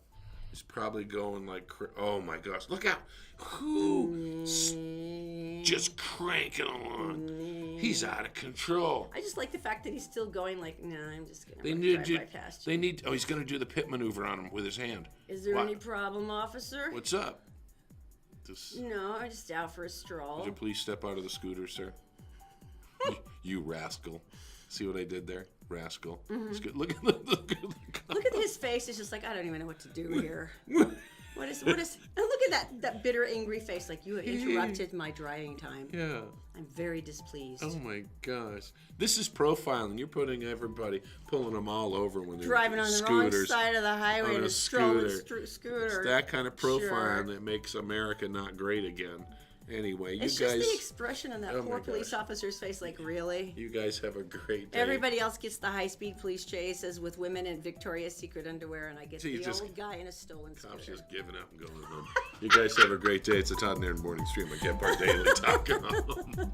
He's probably going like, oh my gosh, look out. Who? Just cranking along. He's out of control. I just like the fact that he's still going like, no, I'm just going They to need drive you. right past you. He's going to do the pit maneuver on him with his hand. Is there What? any problem, officer? What's up? Just, No, I'm just out for a stroll. would you please step out of the scooter, sir? you rascal. See what I did there? Rascal. It's good. Look at the Look at his face. It's just like, I don't even know what to do here. What is, and look at that bitter, angry face. Like, you have interrupted my driving time. Yeah. I'm very displeased. Oh my gosh. This is profiling. You're putting everybody, pulling them all over when they're Driving on the wrong side of the highway on in a a strolling scooter. scooter. It's that kind of profiling Sure. that makes America not great again. Anyway, you It's guys, just the expression on that Oh my poor police gosh. officer's face, like, really? you guys have a great day. Everybody else gets the high-speed police chases with women in Victoria's Secret underwear, and I get See, the just- old guy in a stolen Cops scooter. just giving up and going home. You guys have a great day. It's the Todd and Erin Morning Stream at GetBarDaily.com.